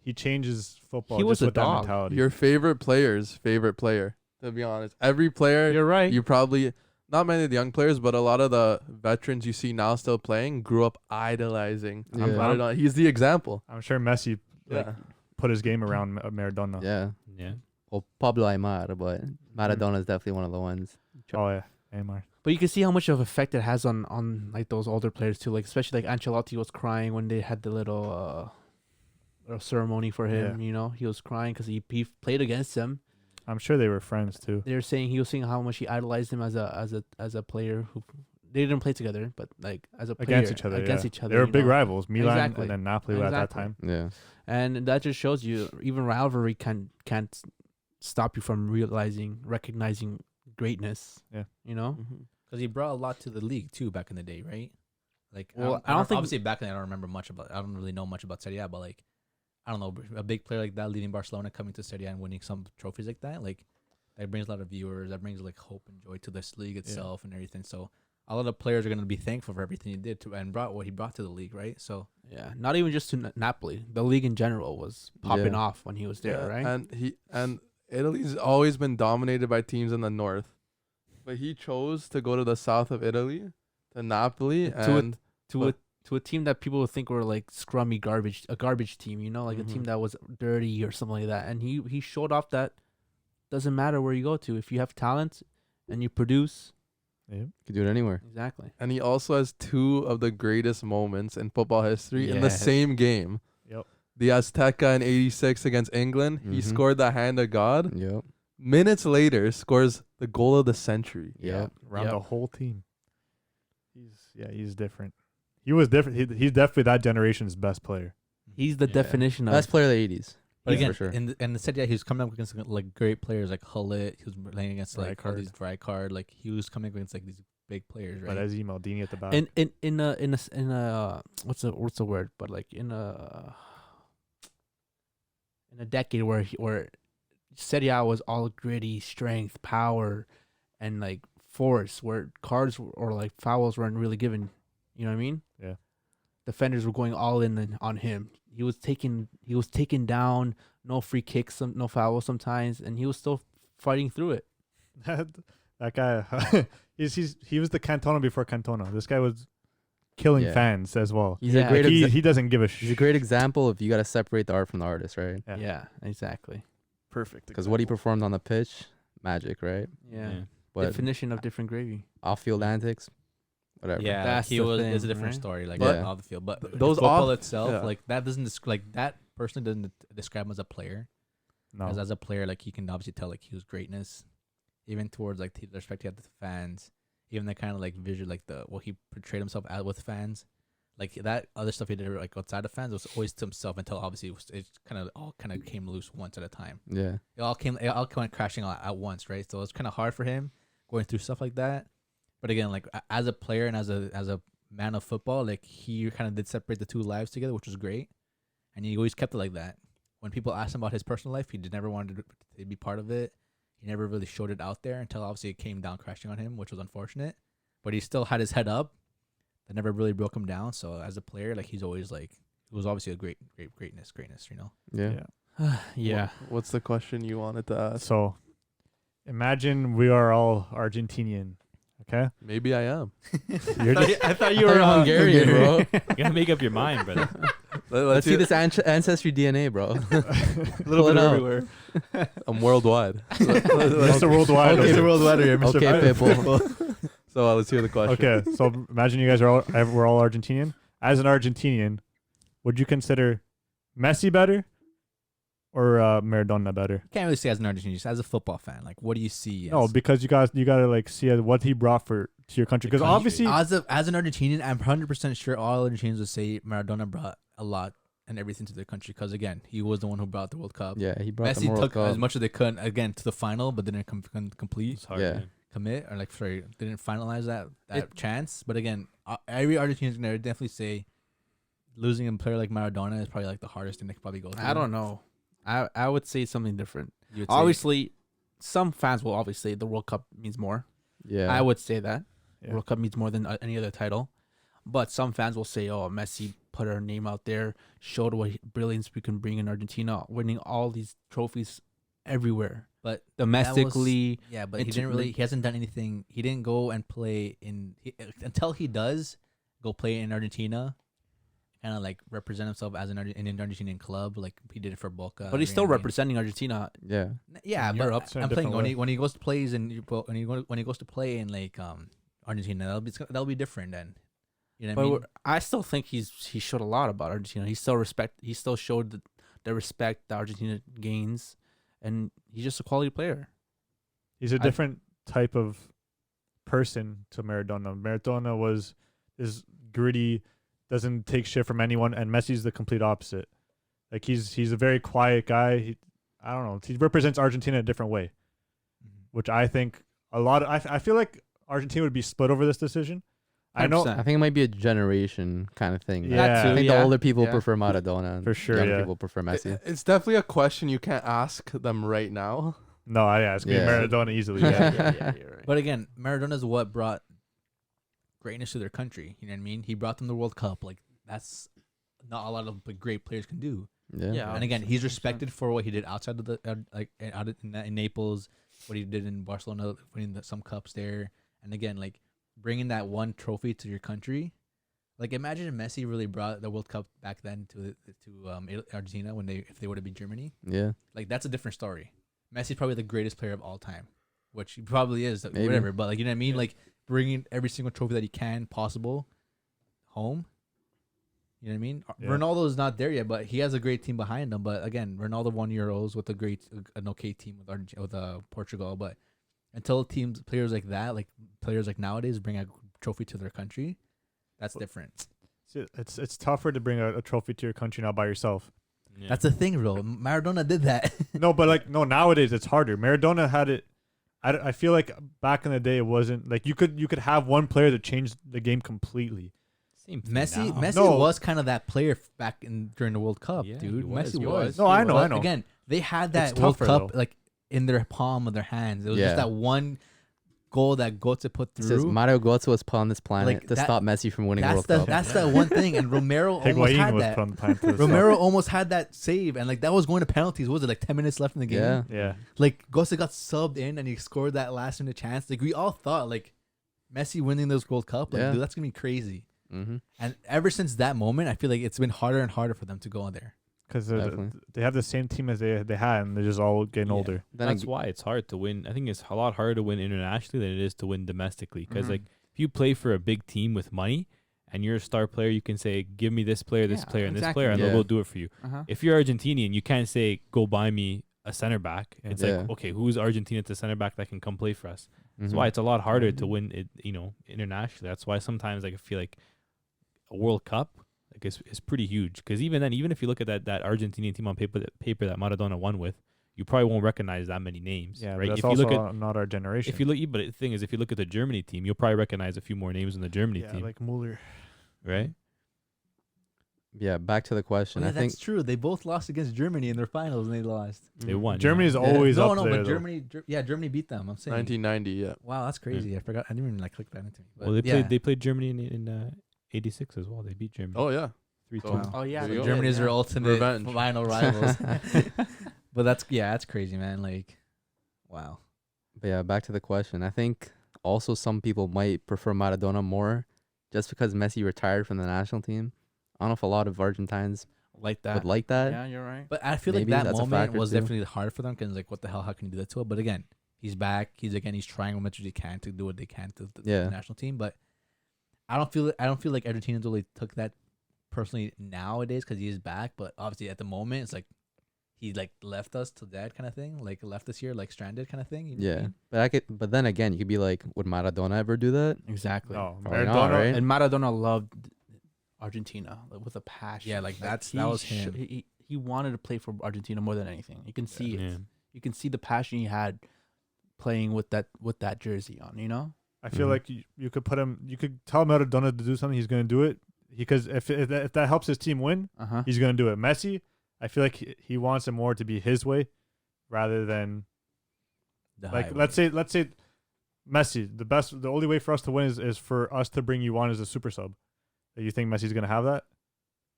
S3: he changes football.
S6: He was
S3: just
S6: a
S3: with that
S6: dog.
S3: mentality.
S2: Your favorite player's favorite player, to be honest. Every player
S6: You're right.
S2: you probably, not many of the young players, but a lot of the veterans you see now still playing grew up idolizing
S1: Yeah.
S2: Maradona. He's the example.
S3: I'm sure Messi
S2: Yeah.
S3: put his game around Maradona.
S1: Yeah.
S4: Yeah.
S1: Well, Pablo Aymar, but Maradona is definitely one of the ones.
S3: Oh yeah, Neymar.
S6: But you can see how much of effect it has on like those older players too. Like especially like Ancelotti was crying when they had the little ceremony for him.
S3: Yeah.
S6: You know, he was crying because he played against him.
S3: I'm sure they were friends too.
S6: They were saying he was saying how much he idolized him as a player who they didn't play together, but like as a player
S3: Against each other.
S6: against
S3: yeah.
S6: each other.
S3: They were
S6: you
S3: big
S6: know?
S3: rivals, Milan
S6: Exactly.
S3: and then Napoli at that
S6: Exactly.
S3: time.
S1: Yeah.
S6: And that just shows you even rivalry can't stop you from recognizing greatness.
S3: Yeah.
S6: You know?
S2: Mhm.
S5: Because he brought a lot to the league too back in the day, right? Like,
S6: Well, I don't think-
S5: obviously back then I don't remember much about. I don't really know much about Serie A, but like, I don't know, a big player like that leading Barcelona coming to Serie A and winning some trophies like that, like that brings a lot of viewers. That brings like hope and joy to this league itself and everything. So a lot of players are gonna be thankful for everything he did to and brought what he brought to the league, right? So
S6: Yeah. Not even just to Napoli. The league in general was popping
S1: Yeah.
S6: off when he was there, right?
S2: And Italy's always been dominated by teams in the north, but he chose to go to the south of Italy, to Napoli,
S6: To
S2: and
S6: to a team that people would think were like scrummy a garbage team, you know, like a team
S2: Mhm.
S6: that was dirty or something like that. And he showed off that doesn't matter where you go to. If you have talent and you produce,
S3: Yeah.
S1: Could do it anywhere.
S6: exactly.
S2: and he also has two of the greatest moments in football history in the
S6: Yes.
S2: same game.
S3: Yep.
S2: The Azteca in '86 against England. He
S1: Mhm.
S2: scored the hand of God.
S1: Yep.
S2: Minutes later, scores the goal of the century.
S1: Yep.
S3: Around
S6: Yep.
S3: the whole team. He's different. He was different. He's definitely that generation's best player.
S6: He's the
S5: Yeah.
S6: definition of
S1: Best player of the 80s.
S5: But
S1: Yeah,
S5: again,
S1: for sure.
S5: in the Serie A, he was coming up against like great players like Hullet. He was playing against like all
S3: Rijkaard.
S5: these Rijkaard. Like he was coming against like these big players, right?
S3: But Ezzy Maldini at the back.
S6: in a what's the word? But like in a decade where Serie A was all gritty, strength, power, and like force, where cards or like fouls weren't really given. You know what I mean?
S3: Yeah.
S6: Defenders were going all in on him. He was taken down. No free kicks, no fouls sometimes, and he was still fighting through it.
S3: that guy, he was the Cantona before Cantona. This guy was killing
S1: Yeah.
S3: fans as well.
S1: He's
S6: Yeah.
S1: a great
S3: He doesn't give a
S1: he's a great example of you got to separate the art from the artist, right?
S3: Yeah.
S6: Yeah, exactly.
S3: Perfect.
S1: Because what he performed on the pitch, magic, right?
S6: Yeah.
S1: But
S6: Definition of different gravy.
S1: off-field antics, whatever.
S5: Yeah,
S6: That's
S5: he
S6: the
S5: was.
S6: thing,
S5: It's a different
S6: right?
S5: story, like
S1: But-
S5: off the field. But
S2: those
S5: football
S2: off-
S5: itself,
S2: yeah.
S5: like that doesn't like that person doesn't describe him as a player.
S3: No.
S5: As a player, like he can obviously tell like he was greatness, even towards like the respect he had to the fans, even the kind of like visual, like the what he portrayed himself as with fans, like that other stuff he did like outside of fans was always to himself until obviously it all kind of came loose once at a time.
S1: Yeah.
S5: It all came crashing at once, right? So it's kind of hard for him going through stuff like that. But again, like as a player and as a man of football, like he kind of did separate the two lives together, which was great, and he always kept it like that. When people asked him about his personal life, he never wanted to be part of it. He never really showed it out there until obviously it came down crashing on him, which was unfortunate. But he still had his head up. That never really broke him down. So as a player, like he's always like it was obviously a greatness, you know.
S1: Yeah.
S6: Yeah.
S2: What's the question you wanted to ask?
S3: So, imagine we are all Argentinian. Okay.
S2: Maybe I am.
S3: You're just,
S6: I thought
S1: You were Hungarian, bro.
S4: You gotta make up your mind, brother.
S1: Let's see this ancestry DNA, bro.
S6: little
S1: Pull
S6: bit
S1: it out.
S6: everywhere.
S2: I'm worldwide.
S3: Mr. Worldwide.
S1: Okay,
S3: over
S1: Mr.
S3: here.
S5: here,
S1: Okay, people.
S2: So let's hear the question.
S3: Okay, so imagine you guys are all we're all Argentinian. As an Argentinian, would you consider Messi better or Maradona better?
S5: Can't really say as an Argentinian, just as a football fan. Like, what do you see?
S3: No, because you gotta like see what he brought to your country. Because obviously,
S5: as an Argentinian, I'm 100% sure all Argentinians would say Maradona brought a lot and everything to their country. Because again, he was the one who brought the World Cup.
S1: Yeah, he brought the
S5: Messi
S1: World
S5: took
S1: Cup.
S5: as much as they could again to the final, but didn't complete.
S4: It's hard,
S1: Yeah.
S4: man.
S5: Commit or like sorry didn't finalize that chance. But again, every Argentinian's gonna definitely say losing a player like Maradona is probably like the hardest thing they could probably go through.
S6: I don't know. I would say something different.
S5: You would say-
S6: Obviously, some fans will obviously the World Cup means more.
S1: Yeah.
S6: I would say that
S3: Yeah.
S6: World Cup means more than any other title. But some fans will say, "Oh, Messi put our name out there, showed what brilliance we can bring in Argentina, winning all these trophies everywhere,
S5: but
S6: domestically."
S5: yeah, but he
S6: into-
S5: didn't really. He hasn't done anything. He didn't go and play until he does go play in Argentina. Kind of like represent himself as in an Argentinian club, like he did it for Boca.
S6: But he's still
S5: Real Madrid.
S6: representing Argentina.
S1: Yeah.
S5: Yeah,
S6: in
S5: but
S6: Europe.
S3: It's in a
S5: I'm playing
S3: different way.
S5: when he goes to plays and when he goes to play in like Argentina, that'll be different then. You know what I mean?
S6: But I still think he showed a lot about Argentina. He still showed the respect that Argentina gains, and he's just a quality player.
S3: He's a different type of person to Maradona. Maradona is gritty, doesn't take shit from anyone, and Messi's the complete opposite. Like he's a very quiet guy. I don't know. He represents Argentina in a different way, which I think I feel like Argentina would be split over this decision. I know.
S6: 100%.
S1: I think it might be a generation kind of thing.
S3: Yeah.
S1: I think the older people
S6: Yeah.
S1: prefer Maradona. And
S3: For sure,
S1: young
S3: yeah.
S1: people prefer Messi.
S2: It's definitely a question you can't ask them right now.
S3: No, it's gonna be
S1: Yeah.
S3: Maradona easily.
S6: Yeah, you're right.
S5: But again, Maradona is what brought greatness to their country. You know what I mean? He brought them the World Cup. Like that's not a lot of great players can do.
S1: Yeah.
S6: Yeah.
S5: And again, he's
S6: 100%.
S5: respected for what he did outside of the out in Naples, what he did in Barcelona, winning some cups there. And again, like bringing that one trophy to your country. Like imagine if Messi really brought the World Cup back then to Argentina if they would have beat Germany.
S1: Yeah.
S5: Like that's a different story. Messi's probably the greatest player of all time, which he probably is.
S1: Maybe.
S5: Whatever, but like you know what I mean. Like bringing every single trophy that he can possible home. You know what I mean?
S3: Yeah.
S5: Ronaldo's not there yet, but he has a great team behind him. But again, Ronaldo won Euros with an okay team with Portugal. But until players like that, like players like nowadays, bring a trophy to their country, that's different.
S3: It's tougher to bring a trophy to your country now by yourself.
S4: Yeah.
S5: That's the thing, bro. Maradona did that.
S3: No, but nowadays it's harder. Maradona had it. I feel like back in the day it wasn't like you could have one player that changed the game completely.
S4: Same thing
S5: Messi
S4: now.
S5: Messi
S3: No.
S5: was kind of that player back during the World Cup,
S4: Yeah,
S5: dude.
S4: he was,
S5: Messi
S4: he
S5: was.
S4: was.
S3: No, I know,
S5: But
S3: I know.
S5: Again, they had
S3: It's
S5: that World
S3: tougher,
S5: Cup
S3: though.
S5: like in their palm of their hands. It was
S1: Yeah.
S5: just that one goal that Götze put
S1: It says
S5: through.
S1: Mario Götze was put on this planet
S5: Like
S1: to
S5: that-
S1: stop Messi from winning
S5: That's
S1: World Cup.
S5: that's that one thing. And Romero almost
S3: Higuain
S5: had
S3: was
S5: that.
S3: from the time to the
S5: Romero almost had that save, and like that was going to penalties. What was it like 10 minutes left in the game?
S1: Yeah.
S3: Yeah.
S5: Like Götze got subbed in, and he scored that last minute chance. Like we all thought, like Messi winning this World Cup, like
S1: Yeah.
S5: dude, that's gonna be crazy.
S1: Mm-hmm.
S5: And ever since that moment, I feel like it's been harder and harder for them to go in there.
S3: Because
S1: Definitely.
S3: they have the same team as they had, and they're just all getting
S5: Yeah.
S3: older.
S1: Then
S4: That's why it's hard to win. I think it's a lot harder to win internationally than it is to win domestically. Because
S6: Mhm.
S4: like if you play for a big team with money and you're a star player, you can say, "Give me this player, this
S6: Yeah,
S4: player, and this
S6: exactly.
S4: player," and
S1: Yeah.
S4: they'll go do it for you.
S6: Uh-huh.
S4: If you're Argentinian, you can't say, "Go buy me a center back." It's
S1: Yeah.
S4: like, okay, who's Argentina to center back that can come play for us?
S1: Mm-hmm.
S4: That's why it's a lot harder to win it, internationally. That's why sometimes like I feel like a World Cup like is pretty huge. Because even then, even if you look at that Argentinian team on paper that Maradona won with, you probably won't recognize that many names,
S3: Yeah,
S4: right?
S3: but that's
S4: If you
S3: also
S4: look at
S3: not our generation.
S4: but the thing is, if you look at the Germany team, you'll probably recognize a few more names in the Germany
S3: yeah,
S4: team,
S3: like Mueller.
S4: right?
S1: Yeah, back to the question.
S5: Oh, yeah,
S1: I think
S5: that's true. They both lost against Germany in their finals, and they lost.
S4: They won.
S3: Germany's
S4: yeah.
S3: always
S5: no,
S3: up
S5: no,
S3: there.
S5: but
S3: though.
S5: Germany beat them. I'm saying.
S2: 1990, yeah.
S5: Wow, that's crazy. I forgot. I didn't even like click that into me. But
S4: Well,
S5: yeah.
S4: they played Germany in '86 as well. They beat Germany.
S2: Oh yeah.
S4: 3-2.
S2: So-
S6: Oh yeah,
S2: There
S6: they
S2: you go.
S6: did,
S5: Germany's
S6: yeah.
S5: their ultimate
S2: Revenge.
S5: final rivals. But that's crazy, man. Like, wow.
S1: But yeah, back to the question. I think also some people might prefer Maradona more just because Messi retired from the national team. I don't know if a lot of Argentines
S6: like that.
S1: would like that.
S6: Yeah, you're right.
S5: But I feel
S1: Maybe
S5: like that
S1: that's a
S5: moment
S1: factor
S5: was
S1: too.
S5: definitely hard for them because like, what the hell? How can you do that to him? But again, he's back. He's trying as much as he can to do what they can to the
S1: Yeah.
S5: national team. But I don't feel like Argentinians really took that personally nowadays because he is back. But obviously at the moment, it's like he like left us to that kind of thing, like left us here like stranded kind of thing. You know what I
S1: Yeah.
S5: mean?
S1: But then again, you could be like, would Maradona ever do that?
S6: Exactly.
S3: No,
S1: Probably
S3: Maradona.
S1: not, right?
S6: And Maradona loved Argentina like, with a passion.
S5: Yeah, like that
S6: he
S5: was
S6: sh-
S5: him.
S6: He wanted to play for Argentina more than anything. You can see it.
S4: Yeah.
S6: You can see the passion he had playing with that jersey on. You know.
S3: I feel
S1: Mhm.
S3: like you could put him. You could tell Maradona to do something. He's going to do it because if that helps his team win,
S6: Uh huh.
S3: he's going to do it. Messi, I feel like he wants it more to be his way, rather than
S5: The
S3: like
S5: highway.
S3: let's say Messi. The only way for us to win is for us to bring you on as a super sub. Do you think Messi's going to have that?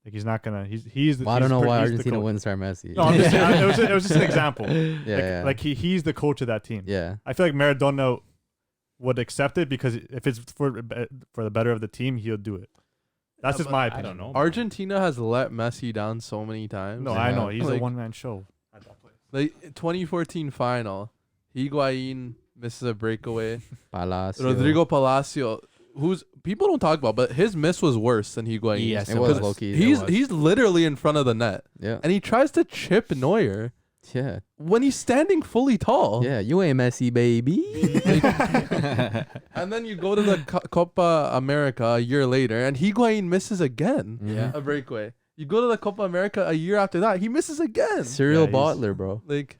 S3: Like he's not gonna. He's the.
S1: Well, I don't know why
S3: he's the
S1: Argentina
S3: coach.
S1: wouldn't start Messi.
S3: No, I'm just saying, it was just an example.
S1: Yeah,
S3: Like he's the coach of that team.
S1: yeah.
S3: I feel like Maradona would accept it because if it's for the better of the team, he'll do it. That's just my
S4: I
S3: opinion.
S4: don't know.
S2: Argentina has let Messi down so many times.
S3: No,
S1: Yeah.
S3: I know he's a
S2: Like-
S3: one man show.
S2: Like 2014 final, Higuain misses a breakaway.
S1: Palacio.
S2: Rodrigo Palacio, who's people don't talk about, but his miss was worse than Higuain.
S6: Yes,
S1: It was
S6: was.
S1: low-key.
S2: He's literally in front of the net,
S1: Yeah.
S2: and he tries to chip Neuer.
S1: Yeah.
S2: when he's standing fully tall.
S1: Yeah, you ain't Messi, baby.
S2: And then you go to the Copa America a year later, and Higuain misses again.
S1: Yeah.
S2: A breakaway. You go to the Copa America a year after that, he misses again.
S1: Serial
S3: Yeah, he's-
S1: bottler, bro.
S2: Like,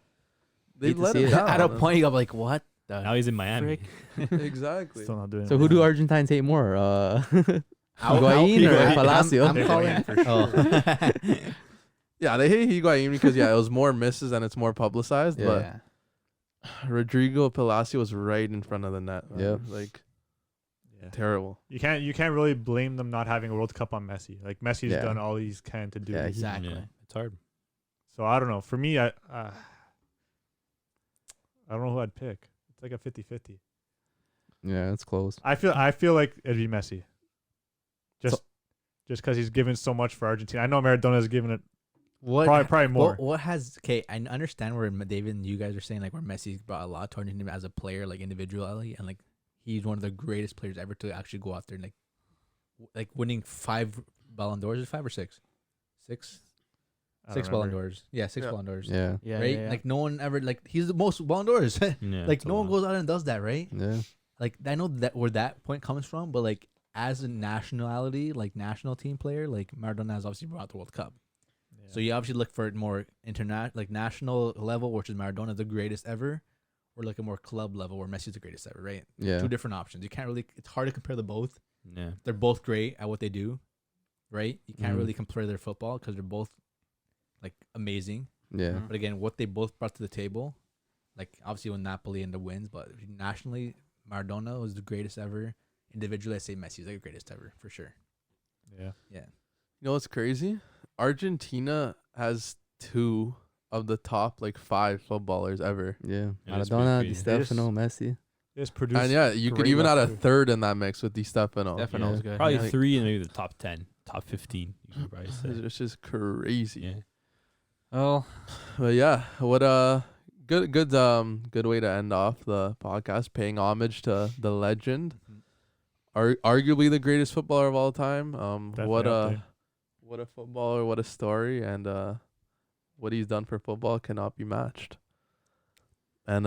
S2: they
S1: Hate to
S2: let
S1: see
S2: him
S1: it.
S2: down.
S6: At a point, I'm like, what? The
S4: Now he's in Miami.
S2: Exactly.
S3: Still not doing
S1: So
S3: it.
S1: who do Argentines hate more? Higuain or
S3: Higuain.
S1: Palacio?
S5: I'm calling for sure.
S2: Yeah, they hate Higuain because it was more misses and it's more publicized.
S1: Yeah.
S2: But
S6: Yeah.
S2: Rodrigo Palacio was right in front of the net. Man.
S1: Yep.
S2: Like,
S3: Yeah.
S2: terrible.
S3: You can't really blame them not having a World Cup on Messi. Like Messi's
S1: Yeah.
S3: done all he can to do.
S1: Yeah,
S3: it.
S6: Exactly.
S4: Yeah, it's hard.
S3: So I don't know. For me, I don't know who I'd pick. It's like a 50-50.
S1: Yeah, it's close.
S3: I feel like it'd be Messi. Just because he's given so much for Argentina. I know Maradona's given it
S5: What
S3: probably more.
S5: What has I understand where David and you guys are saying like where Messi's brought a lot to Argentina as a player, like individually, and like he's one of the greatest players ever to actually go out there and like winning 5 Ballon d'Ors. Is 5 or 6? 6?
S3: I don't
S5: 6 Ballon
S3: remember.
S5: d'Ors. Yeah, 6
S2: Yeah.
S5: Ballon d'Ors.
S1: Yeah.
S6: Yeah.
S5: Right?
S6: Yeah.
S5: Like no one ever like he's the most Ballon d'Ors.
S4: Yeah,
S5: like
S4: it's a
S5: no one
S4: lot.
S5: goes out and does that, right?
S1: Yeah.
S5: Like I know that where that point comes from, but like as a nationality, like national team player, like Maradona has obviously brought the World Cup.
S3: Yeah.
S5: So you obviously look for it more like national level, which is Maradona the greatest ever, or like a more club level where Messi's the greatest ever, right?
S1: Yeah.
S5: Two different options. You can't really. It's hard to compare the both.
S4: Yeah.
S5: They're both great at what they do, right? You can't
S1: Mhm.
S5: really compare their football because they're both like amazing.
S1: Yeah.
S6: Mhm.
S5: But again, what they both brought to the table, like obviously with Napoli and the wins, but nationally, Maradona was the greatest ever. Individually, I say Messi's like the greatest ever for sure.
S3: Yeah.
S5: Yeah.
S2: You know what's crazy? Argentina has 2 of the top 5 footballers ever.
S1: Yeah.
S4: Yeah, that's
S1: Maradona, Di
S4: pretty
S1: Stefano, Messi.
S3: Just produce.
S2: And yeah, you could
S3: great
S2: even add a
S3: luck, too.
S2: third in that mix with Di Stefano.
S6: Stefano was good.
S4: Probably
S2: Yeah.
S4: 3 and maybe the top 10, top 15. You could probably say.
S2: It's just crazy.
S4: Yeah.
S6: Oh,
S2: But yeah, what a good way to end off the podcast, paying homage to the legend, arguably the greatest footballer of all time.
S3: Definitely up there.
S2: What a footballer, what a story, and what he's done for football cannot be matched. And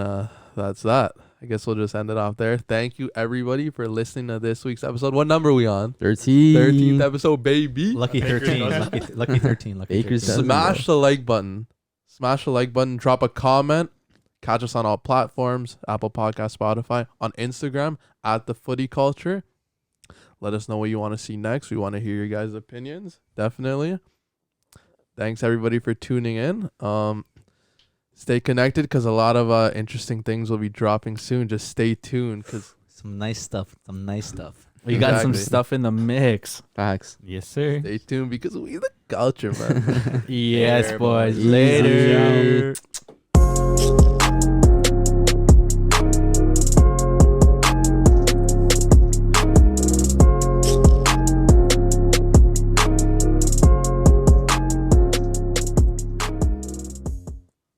S2: that's that. I guess we'll just end it off there. Thank you everybody for listening to this week's episode. What number are we on? 13th episode, baby.
S5: Lucky
S3: Baker's
S5: 13.
S3: dozen.
S5: Lucky 13. Lucky
S1: Baker's
S5: 13.
S1: dozen.
S2: Smash the like button. Smash the like button. Drop a comment. Catch us on all platforms: Apple Podcast, Spotify, on Instagram at the Footy Culture. Let us know what you want to see next. We want to hear your guys' opinions. Definitely. Thanks everybody for tuning in. Stay connected because a lot of interesting things will be dropping soon. Just stay tuned because
S5: Some nice stuff.
S6: we got some
S2: Exactly.
S6: stuff in the mix.
S1: Facts.
S4: Yes, sir.
S2: stay tuned because we the culture, man.
S6: Yes,
S2: Later,
S6: boys.
S2: boys.
S6: Later.
S1: Easy.